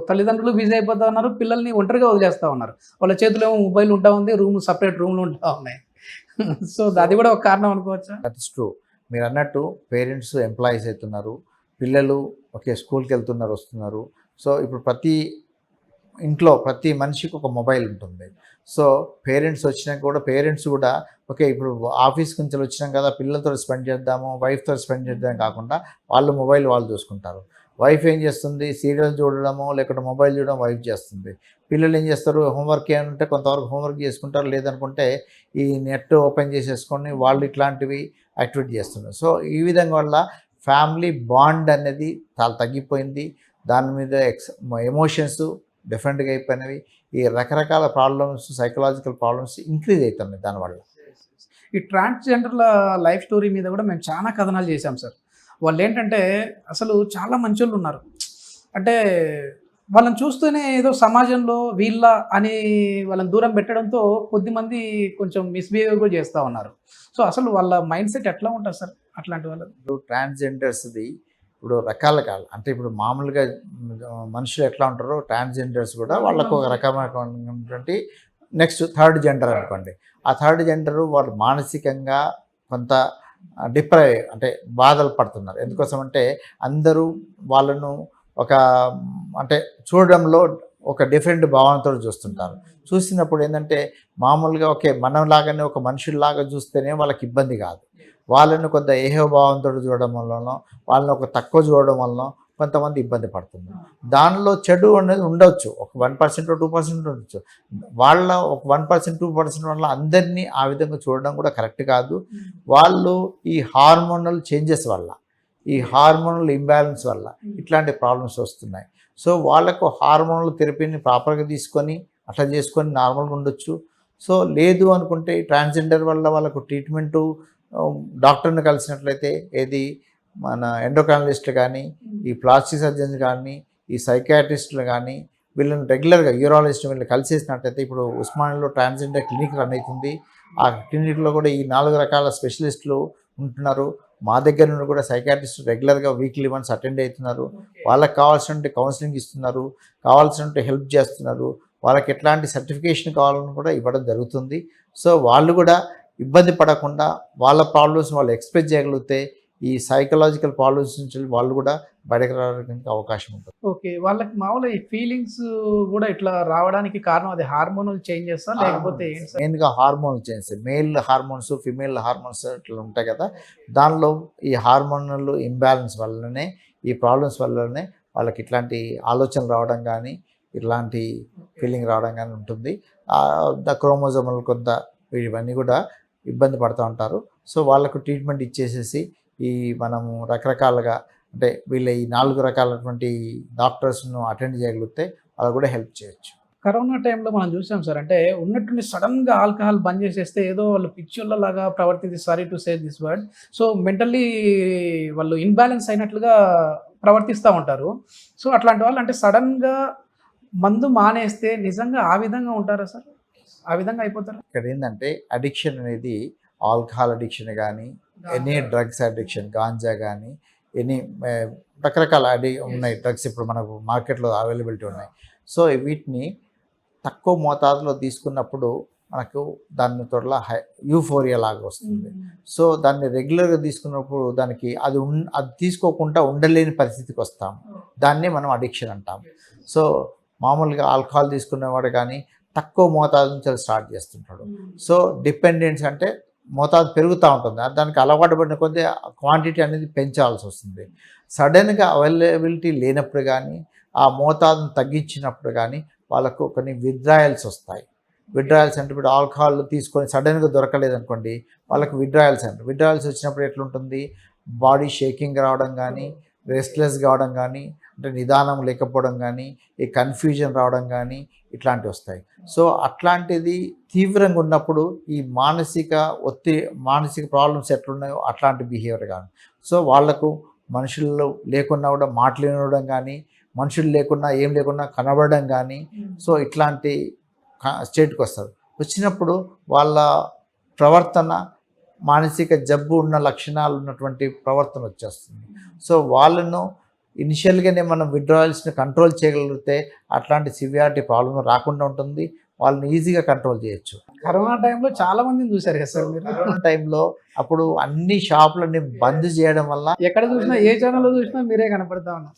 తల్లిదండ్రులు బిజీ అయిపోతూ ఉన్నారు, పిల్లల్ని ఒంటరిగా వదిలేస్తూ ఉన్నారు. వాళ్ళ చేతిలో ఏమో మొబైల్ ఉంటా ఉంది, సపరేట్ రూమ్లు ఉంటా ఉన్నాయి. సో అది కూడా ఒక కారణం అనుకోవచ్చా? That is true. మీరు అన్నట్టు పేరెంట్స్ ఎంప్లాయీస్ అవుతున్నారు, పిల్లలు స్కూల్కి వెళ్తున్నారు, వస్తున్నారు. సో ఇప్పుడు ఇంట్లో ప్రతి మనిషికి ఒక మొబైల్ ఉంటుంది. సో పేరెంట్స్ వచ్చినాక కూడా ఇప్పుడు ఆఫీస్ నుంచి వచ్చినాం కదా, పిల్లలతో స్పెండ్ చేద్దాము, వైఫ్తో స్పెండ్ చేద్దాం కాకుండా వాళ్ళు మొబైల్ వాళ్ళు చూసుకుంటారు. వైఫ్ ఏం చేస్తుంది, సీరియల్ చూడడము లేకపోతే మొబైల్ చూడడం వైఫ్ చేస్తుంది. పిల్లలు ఏం చేస్తారు, హోంవర్క్ ఏమంటే కొంతవరకు హోంవర్క్ చేసుకుంటారు, లేదనుకుంటే ఈ నెట్ ఓపెన్ చేసేసుకొని వాళ్ళు ఇట్లాంటివి యాక్టివేట్ చేస్తున్నారు. సో ఈ విధంగా వల్ల ఫ్యామిలీ బాండ్ అనేది చాలా తగ్గిపోయింది. దాని మీద ఎమోషన్స్ డిఫరెంట్గా అయిపోయినవి. ఈ రకరకాల ప్రాబ్లమ్స్, సైకలాజికల్ ప్రాబ్లమ్స్ ఇంక్రీజ్ అవుతున్నాయి దానివల్ల. ఈ ట్రాన్స్జెండర్ల లైఫ్ స్టోరీ మీద కూడా మేము చాలా కథనాలు చేశాం సార్. వాళ్ళు ఏంటంటే అసలు చాలా మంచోళ్ళు ఉన్నారు. అంటే వాళ్ళని చూస్తూనే ఏదో సమాజంలో వీళ్ళ అని వాళ్ళని దూరం పెట్టడంతో కొద్దిమంది కొంచెం మిస్బిహేవ్ కూడా చేస్తూ ఉన్నారు. సో అసలు వాళ్ళ మైండ్ సెట్ ఎట్లా ఉంటుంది సార్ అట్లాంటి వాళ్ళు? ఇప్పుడు ట్రాన్స్జెండర్స్ది ఇప్పుడు రకాలుగా, అంటే ఇప్పుడు మామూలుగా మనుషులు ఎట్లా ఉంటారో ట్రాన్స్జెండర్స్ కూడా వాళ్ళకు ఒక రకమైనటువంటి నెక్స్ట్ థర్డ్ జెండర్ అనుకోండి. ఆ థర్డ్ జెండరు వాళ్ళు మానసికంగా కొంత అంటే బాధలు పడుతున్నారు. ఎందుకోసం అంటే అందరూ వాళ్ళను అంటే చూడడంలో ఒక డిఫరెంట్ భావనతో చూస్తుంటారు. చూసినప్పుడు ఏంటంటే మామూలుగా మనలాగానే ఒక మనుషుల్లాగా చూస్తేనే వాళ్ళకి ఇబ్బంది కాదు. వాళ్ళని కొంత ఏహోభావంతో చూడడం వలన, వాళ్ళని తక్కువ చూడడం వలన కొంతమంది ఇబ్బంది పడుతున్నారు. దానిలో చెడు అనేది ఉండొచ్చు, ఒక 1% 2% ఉండొచ్చు. వాళ్ళ ఒక 1% 2% వల్ల అందరినీ ఆ విధంగా చూడడం కూడా కరెక్ట్ కాదు. వాళ్ళు ఈ హార్మోనల్ చేంజెస్ వల్ల, ఈ హార్మోనల్ ఇంబ్యాలెన్స్ వల్ల ఇట్లాంటి ప్రాబ్లమ్స్ వస్తున్నాయి. సో వాళ్ళకు హార్మోనల్ థెరపీని ప్రాపర్గా తీసుకొని అట్లా చేసుకొని నార్మల్గా ఉండొచ్చు. సో లేదు అనుకుంటే ట్రాన్స్జెండర్ వల్ల వాళ్ళకు ట్రీట్మెంటు డాక్టర్ని కలిసినట్లయితే మన ఎండోక్రైనాలజిస్టులు కానీ, ఈ ప్లాస్టిక్ సర్జన్స్ కానీ, ఈ సైకియాట్రిస్టులు కానీ వీళ్ళని రెగ్యులర్గా యూరాలజిస్ట్ వీళ్ళని కలిసేసినట్లయితే, ఇప్పుడు ఉస్మానియాలో ట్రాన్స్జెండర్ క్లినిక్ రన్ అవుతుంది. ఆ క్లినిక్లో కూడా ఈ 4 రకాల స్పెషలిస్టులు ఉంటున్నారు. మా దగ్గర నుండి కూడా సైకియాట్రిస్ట్ రెగ్యులర్గా వీక్లీ వన్స్ అటెండ్ అవుతున్నారు. వాళ్ళకి కావాల్సినటువంటి కౌన్సిలింగ్ ఇస్తున్నారు, కావాల్సినటువంటి హెల్ప్ చేస్తున్నారు. వాళ్ళకి ఎట్లాంటి సర్టిఫికేషన్ కావాలని కూడా ఇవ్వడం జరుగుతుంది. సో వాళ్ళు కూడా ఇబ్బంది పడకుండా వాళ్ళ ప్రాబ్లమ్స్ వాళ్ళు ఎక్స్ప్రెస్ చేయగలిగితే ఈ సైకలాజికల్ ప్రాబ్లమ్స్ నుంచి వాళ్ళు కూడా బయటకు రావడానికి అవకాశం ఉంటుంది. ఓకే, వాళ్ళకి మామూలుగా ఈ ఫీలింగ్స్ కూడా ఇట్లా రావడానికి కారణం అది హార్మోనల్ చేంజెస్ లేకపోతే మెయిన్గా hormonal changes, male hormones, female hormones ఇట్లా ఉంటాయి కదా, దానిలో ఈ హార్మోనల్ ఇంబ్యాలెన్స్ వల్లనే, ఈ ప్రాబ్లమ్స్ వల్లనే వాళ్ళకి ఇట్లాంటి ఆలోచనలు రావడం కానీ, ఇట్లాంటి ఫీలింగ్ రావడం కానీ ఉంటుంది. క్రోమోజోమల్ కొంత ఇవన్నీ కూడా ఇబ్బంది పడుతూ ఉంటారు. సో వాళ్ళకు ట్రీట్మెంట్ ఇచ్చేసేసి మనము రకరకాలుగా అంటే వీళ్ళ ఈ 4 రకాలైనటువంటి డాక్టర్స్ను అటెండ్ చేయగలిగితే వాళ్ళు కూడా హెల్ప్ చేయొచ్చు. కరోనా టైంలో మనం చూసాం సార్, అంటే ఉన్నట్టుండి సడన్గా ఆల్కహాల్ బంద్ చేసేస్తే ఏదో వాళ్ళు పిచ్చోళ్ళలాగా ప్రవర్తించి, sorry to say this word, so mentally వాళ్ళు ఇన్బ్యాలెన్స్ అయినట్లుగా ప్రవర్తిస్తూ ఉంటారు. సో అట్లాంటి వాళ్ళు అంటే సడన్గా మందు మానేస్తే నిజంగా ఆ విధంగా ఉంటారా సార్? ఆ విధంగా అయిపోతారు? ఇక్కడ ఏంటంటే అడిక్షన్ అనేది ఆల్కహాల్ అడిక్షన్ కానీ, ఎనీ డ్రగ్స్ అడిక్షన్, గాంజా కానీ, ఎనీ రకరకాల ఉన్నాయి డ్రగ్స్ ఇప్పుడు మనకు మార్కెట్లో అవైలబిలిటీ ఉన్నాయి. సో వీటిని తక్కువ మోతాదులో తీసుకున్నప్పుడు మనకు దాని త్వరలో యూఫోరియా లాగా వస్తుంది. సో దాన్ని రెగ్యులర్గా తీసుకున్నప్పుడు దానికి అది తీసుకోకుండా ఉండలేని పరిస్థితికి వస్తాం. దాన్నే మనం అడిక్షన్ అంటాం. సో మామూలుగా ఆల్కహాల్ తీసుకునేవాడు కానీ తక్కువ మోతాదు నుంచి స్టార్ట్ చేస్తుంటాడు. సో డిపెండెన్స్ అంటే మోతాదు పెరుగుతూ ఉంటుంది. దానికి అలవాటు పడిన కొద్దీ క్వాంటిటీ అనేది పెంచాల్సి వస్తుంది. సడన్గా అవైలబిలిటీ లేనప్పుడు కానీ, ఆ మోతాదును తగ్గించినప్పుడు కానీ వాళ్ళకు కొన్ని విత్డ్రాయల్స్ వస్తాయి. Withdrawal centre. ఇప్పుడు ఆల్కహాల్ తీసుకొని సడన్గా దొరకలేదు అనుకోండి, వాళ్ళకి విడ్రాయల్ సెంటర్. విడ్రాయల్స్ వచ్చినప్పుడు ఎట్లుంటుంది, బాడీ షేకింగ్ రావడం కానీ, రెస్ట్లెస్ కావడం కానీ, అంటే నిదానం లేకపోవడం కానీ, ఈ కన్ఫ్యూజన్ రావడం కానీ ఇట్లాంటివి వస్తాయి. సో అట్లాంటిది తీవ్రంగా ఉన్నప్పుడు ఈ మానసిక ప్రాబ్లమ్స్ ఎట్లున్నాయో అట్లాంటి బిహేవియర్ కానీ. సో వాళ్లకు మనుషుల్లో లేకున్నా కూడా మాట్లాడడం కానీ, మనుషులు లేకున్నా ఏం లేకున్నా కనబడడం కానీ, సో ఇట్లాంటి స్టేట్కి వస్తారు. వచ్చినప్పుడు వాళ్ళ ప్రవర్తన మానసిక జబ్బు ఉన్న లక్షణాలు ఉన్నటువంటి ప్రవర్తన వచ్చేస్తుంది. సో వాళ్ళను ఇనిషియల్గానే మనం విడ్రాయల్స్ని కంట్రోల్ చేయగలిగితే అట్లాంటి సివియారిటీ ప్రాబ్లం రాకుండా ఉంటుంది. వాళ్ళని ఈజీగా కంట్రోల్ చేయొచ్చు. కరోనా టైంలో చాలా మందిని చూశారు కదా సార్ మీరు. కరోనా టైంలో అప్పుడు అన్ని షాపులన్నీ బంద్ చేయడం వల్ల ఎక్కడ చూసినా ఏ ఛానల్లో చూసినా మీరే కనపడతా ఉన్నారు.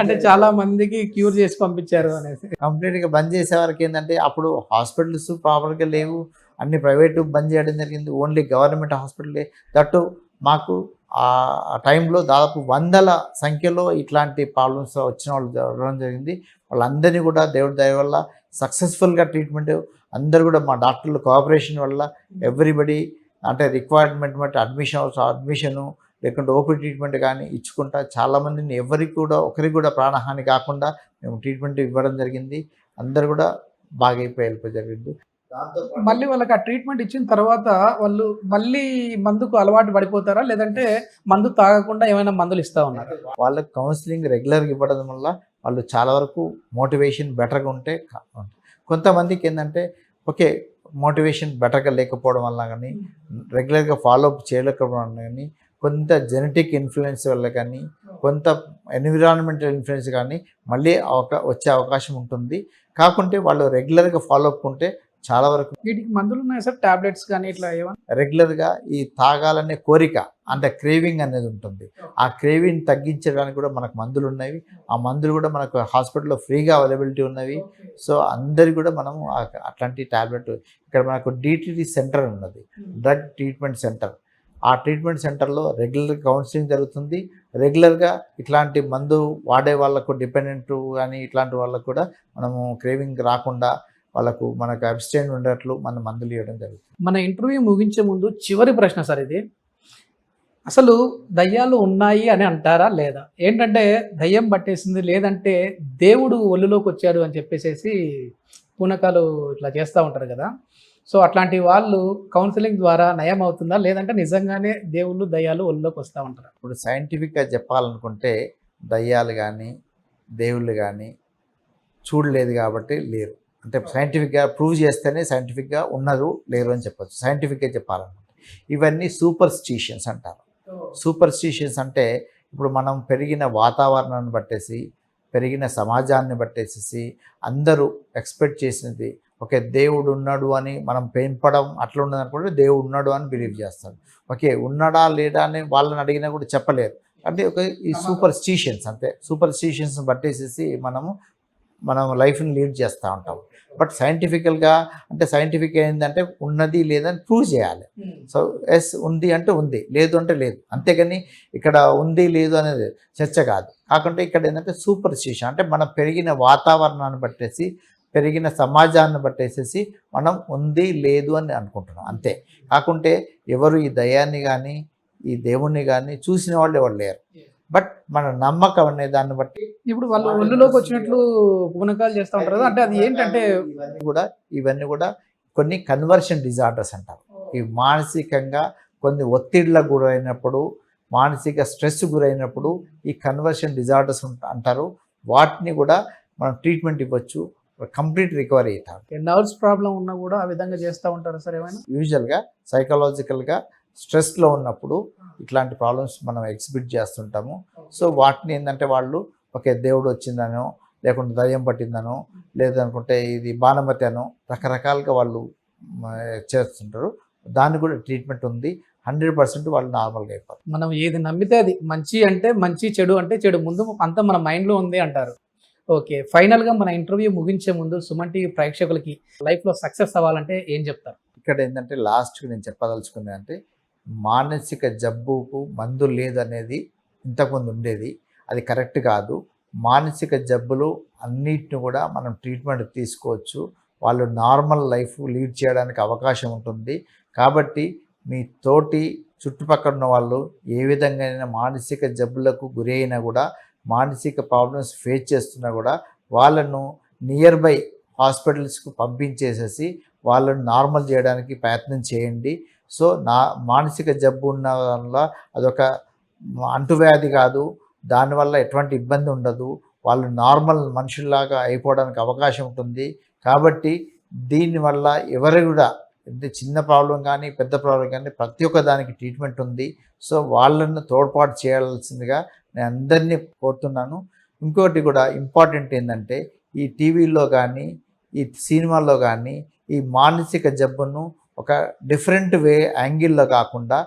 అంటే చాలా మందికి క్యూర్ చేసి పంపించారు అనేసి. కంప్లీట్గా బంద్ చేసే వరకు ఏంటంటే అప్పుడు హాస్పిటల్స్ ప్రాపర్గా లేవు, అన్ని ప్రైవేటు బంద్ చేయడం జరిగింది. Only government హాస్పిటలే. దట్టు మాకు ఆ టైంలో దాదాపు 100ల సంఖ్యలో ఇట్లాంటి ప్రాబ్లమ్స్ వచ్చిన వాళ్ళు జరగడం జరిగింది. వాళ్ళందరినీ కూడా దేవుడి దయ వల్ల సక్సెస్ఫుల్గా ట్రీట్మెంట్, అందరూ కూడా మా డాక్టర్ల కోఆపరేషన్ వల్ల ఎవ్రీబడి అంటే రిక్వైర్మెంట్ బట్టి అడ్మిషను లేకుంటే ఓపీ ట్రీట్మెంట్ కానీ ఇచ్చుకుంటా చాలామందిని ఒకరికి కూడా ప్రాణహాని కాకుండా మేము ట్రీట్మెంట్ ఇవ్వడం జరిగింది. అందరూ కూడా బాగా వెళ్ళిపోయి జరిగింది. మళ్ళీ వాళ్ళకి ఆ ట్రీట్మెంట్ ఇచ్చిన తర్వాత వాళ్ళు మళ్ళీ మందుకు అలవాటు పడిపోతారా, లేదంటే మందు తాగకుండా ఏమైనా మందులు ఇస్తా ఉన్నారా? వాళ్ళకి కౌన్సిలింగ్ రెగ్యులర్గా ఇవ్వడం వల్ల వాళ్ళు చాలా వరకు మోటివేషన్ బెటర్గా ఉంటే. కొంతమందికి ఏంటంటే ఓకే మోటివేషన్ బెటర్గా లేకపోవడం వల్ల కానీ, రెగ్యులర్గా ఫాలోఅప్ చేయలేకపోవడం వల్ల కానీ, కొంత జెనెటిక్ ఇన్ఫ్లుయెన్స్ వల్ల కానీ, కొంత ఎన్విరాన్మెంటల్ ఇన్ఫ్లుయెన్స్ కానీ మళ్ళీ వచ్చే అవకాశం ఉంటుంది. కాకుంటే వాళ్ళు రెగ్యులర్గా ఫాలోఅప్ ఉంటే చాలా వరకు. వీటికి మందులు ఉన్నాయి సార్, టాబ్లెట్స్ కానీ ఇట్లా ఏమన్నా? రెగ్యులర్గా ఈ తాగాలనే కోరిక అంటే క్రేవింగ్ అనేది ఉంటుంది. ఆ క్రేవింగ్ తగ్గించడానికి కూడా మనకు మందులు ఉన్నవి. ఆ మందులు కూడా మనకు హాస్పిటల్లో ఫ్రీగా అవైలబిలిటీ ఉన్నవి. సో అందరికి కూడా మనము అట్లాంటి టాబ్లెట్ ఇక్కడ మనకు డిటిటి సెంటర్ ఉన్నది, డ్రగ్ ట్రీట్మెంట్ సెంటర్. ఆ ట్రీట్మెంట్ సెంటర్లో రెగ్యులర్ కౌన్సిలింగ్ జరుగుతుంది. రెగ్యులర్గా ఇట్లాంటి మందు వాడే వాళ్ళకు డిపెండెంట్ కానీ ఇట్లాంటి వాళ్ళకు కూడా మనము క్రేవింగ్ రాకుండా మనకు అబ్స్టైన్ ఉండేట్లు మన మందులు ఇవ్వడం జరుగుతుంది. మన ఇంటర్వ్యూ ముగించే ముందు చివరి ప్రశ్న సార్ ఇది, అసలు దయ్యాలు ఉన్నాయి అని అంటారా లేదా? ఏంటంటే దయ్యం పట్టేసింది, లేదంటే దేవుడు ఒళ్ళులోకి వచ్చాడు అని చెప్పేసి పూనకాలు ఇట్లా చేస్తూ ఉంటారు కదా. సో అట్లాంటి వాళ్ళు కౌన్సిలింగ్ ద్వారా నయం అవుతుందా, లేదంటే నిజంగానే దేవుళ్ళు దయ్యాలు ఒళ్ళులోకి వస్తూ ఉంటారా? ఇప్పుడు సైంటిఫిక్గా చెప్పాలనుకుంటే దయ్యాలు కానీ దేవుళ్ళు కానీ చూడలేదు కాబట్టి లేరు. అంటే సైంటిఫిక్గా ప్రూవ్ చేస్తేనే సైంటిఫిక్గా ఉన్నారు లేరు అని చెప్పచ్చు. సైంటిఫిక్గా చెప్పాలనుకుంటే ఇవన్నీ సూపర్స్టిషన్స్ అంటారు. సూపర్స్టిషన్స్ అంటే ఇప్పుడు మనం పెరిగిన వాతావరణాన్ని బట్టేసి, పెరిగిన సమాజాన్ని బట్టేసి అందరూ ఎక్స్పెక్ట్ చేసినది ఓకే దేవుడు ఉన్నాడు అని మనం పెంపడం అట్లా ఉన్నది అనుకుంటే దేవుడు ఉన్నాడు అని బిలీవ్ చేస్తారు. ఓకే ఉన్నాడా లేడా అని వాళ్ళని అడిగినా కూడా చెప్పలేరు. అంటే ఈ సూపర్స్టిషన్స్ అంతే. సూపర్స్టిషన్స్ని బట్టేసేసి మనం లైఫ్ని లీడ్ చేస్తూ ఉంటాం. బట్ సైంటిఫికల్గా అంటే సైంటిఫిక్ ఏంటంటే ఉన్నది లేదని ప్రూవ్ చేయాలి. సో ఎస్ ఉంది అంటే ఉంది, లేదు అంటే లేదు. అంతేగాని ఇక్కడ ఉంది లేదు అనేది చర్చ కాదు. కాకుంటే ఇక్కడ ఏంటంటే సూపర్స్టిషన్ అంటే మనం పెరిగిన వాతావరణాన్ని బట్టేసి, పెరిగిన సమాజాన్ని బట్టేసేసి మనం ఉంది లేదు అని అనుకుంటున్నాం అంతే. కాకుంటే ఎవరు ఈ దయాన్ని కానీ ఈ దేవుణ్ణి కానీ చూసిన వాళ్ళు ఎవరు లేరు. బట్ మన నమ్మకం అనే దాన్ని బట్టి ఇప్పుడు వాళ్ళు ఒళ్ళులోకి వచ్చినట్లు పూనకాలు చేస్తూ ఉంటారు కదా, అంటే అది ఏంటంటే ఇవన్నీ కూడా కొన్ని కన్వర్షన్ డిజార్డర్స్ అంటారు. ఈ మానసికంగా కొన్ని ఒత్తిడిలకు గురైనప్పుడు, మానసిక స్ట్రెస్ గురైనప్పుడు ఈ కన్వర్షన్ డిజార్డర్స్ అంటారు. వాటిని కూడా మనం ట్రీట్మెంట్ ఇవ్వచ్చు, కంప్లీట్ రికవరీ అవుతారు. నర్వ్స్ ప్రాబ్లం ఉన్నా కూడా ఆ విధంగా చేస్తూ ఉంటారు సార్ ఏమైనా? యూజువల్గా సైకలాజికల్గా స్ట్రెస్లో ఉన్నప్పుడు ఇట్లాంటి ప్రాబ్లమ్స్ మనం ఎగ్జిబిట్ చేస్తుంటాము. సో వాటిని ఏంటంటే వాళ్ళు ఓకే దేవుడు వచ్చిందనో, లేకుంటే దయ్యం పట్టిందనో, లేదనుకుంటే ఇది బాణమతి అనో రకరకాలుగా వాళ్ళు చేస్తుంటారు. దానికి కూడా ట్రీట్మెంట్ ఉంది. 100% వాళ్ళు నార్మల్గా అయిపోతారు. మనం ఏది నమ్మితే అది, మంచి అంటే మంచి, చెడు అంటే చెడు, ముందు అంతా మన మైండ్లో ఉంది అంటారు. ఓకే, ఫైనల్గా మన ఇంటర్వ్యూ ముగించే ముందు సుమన్ టీవీ ప్రేక్షకులకి లైఫ్లో సక్సెస్ అవ్వాలంటే ఏం చెప్తారు? ఇక్కడ ఏంటంటే లాస్ట్కి నేను చెప్పదలుచుకుంది అంటే మానసిక జబ్బుకు మందు లేదనేది ఇంతకుముందు ఉండేది, అది కరెక్ట్ కాదు. మానసిక జబ్బులు అన్నిటిని కూడా మనం ట్రీట్మెంట్ తీసుకోవచ్చు. వాళ్ళు నార్మల్ లైఫ్ లీడ్ చేయడానికి అవకాశం ఉంటుంది. కాబట్టి మీ తోటి చుట్టుపక్కల ఉన్న వాళ్ళు ఏ విధంగా మానసిక జబ్బులకు గురి అయినా కూడా, మానసిక ప్రాబ్లమ్స్ ఫేస్ చేస్తున్నా కూడా వాళ్ళను నియర్ బై హాస్పిటల్స్కు పంపించేసేసి వాళ్ళను నార్మల్ చేయడానికి ప్రయత్నం చేయండి. సో మానసిక జబ్బు ఉన్న వల్ల అదొక అంటువ్యాధి కాదు, దానివల్ల ఎటువంటి ఇబ్బంది ఉండదు, వాళ్ళు నార్మల్ మనుషుల్లాగా అయిపోవడానికి అవకాశం ఉంటుంది. కాబట్టి దీనివల్ల ఎవరు కూడా అంటే చిన్న ప్రాబ్లం కానీ పెద్ద ప్రాబ్లం కానీ ప్రతి ఒక్క దానికి ట్రీట్మెంట్ ఉంది. సో వాళ్ళను తోడ్పాటు చేయాల్సిందిగా నేను అందరినీ కోరుతున్నాను. ఇంకోటి కూడా ఇంపార్టెంట్ ఏంటంటే ఈ టీవీలో కానీ ఈ సినిమాల్లో కానీ ఈ మానసిక జబ్బును ఒక డిఫరెంట్ యాంగిల్లో కాకుండా,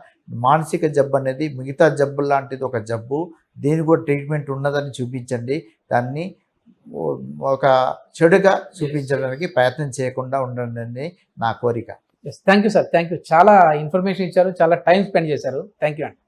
మానసిక జబ్బు అనేది మిగతా జబ్బు లాంటిది ఒక జబ్బు, దీనికి కూడా ట్రీట్మెంట్ ఉన్నదని చూపించండి. దాన్ని ఒక చెడుగా చూపించడానికి ప్రయత్నం చేయకుండా ఉండండి నా కోరిక. Thank you sir, thank you. చాలా ఇన్ఫర్మేషన్ ఇచ్చారు, చాలా టైం స్పెండ్ చేశారు. థ్యాంక్ యూ అండి.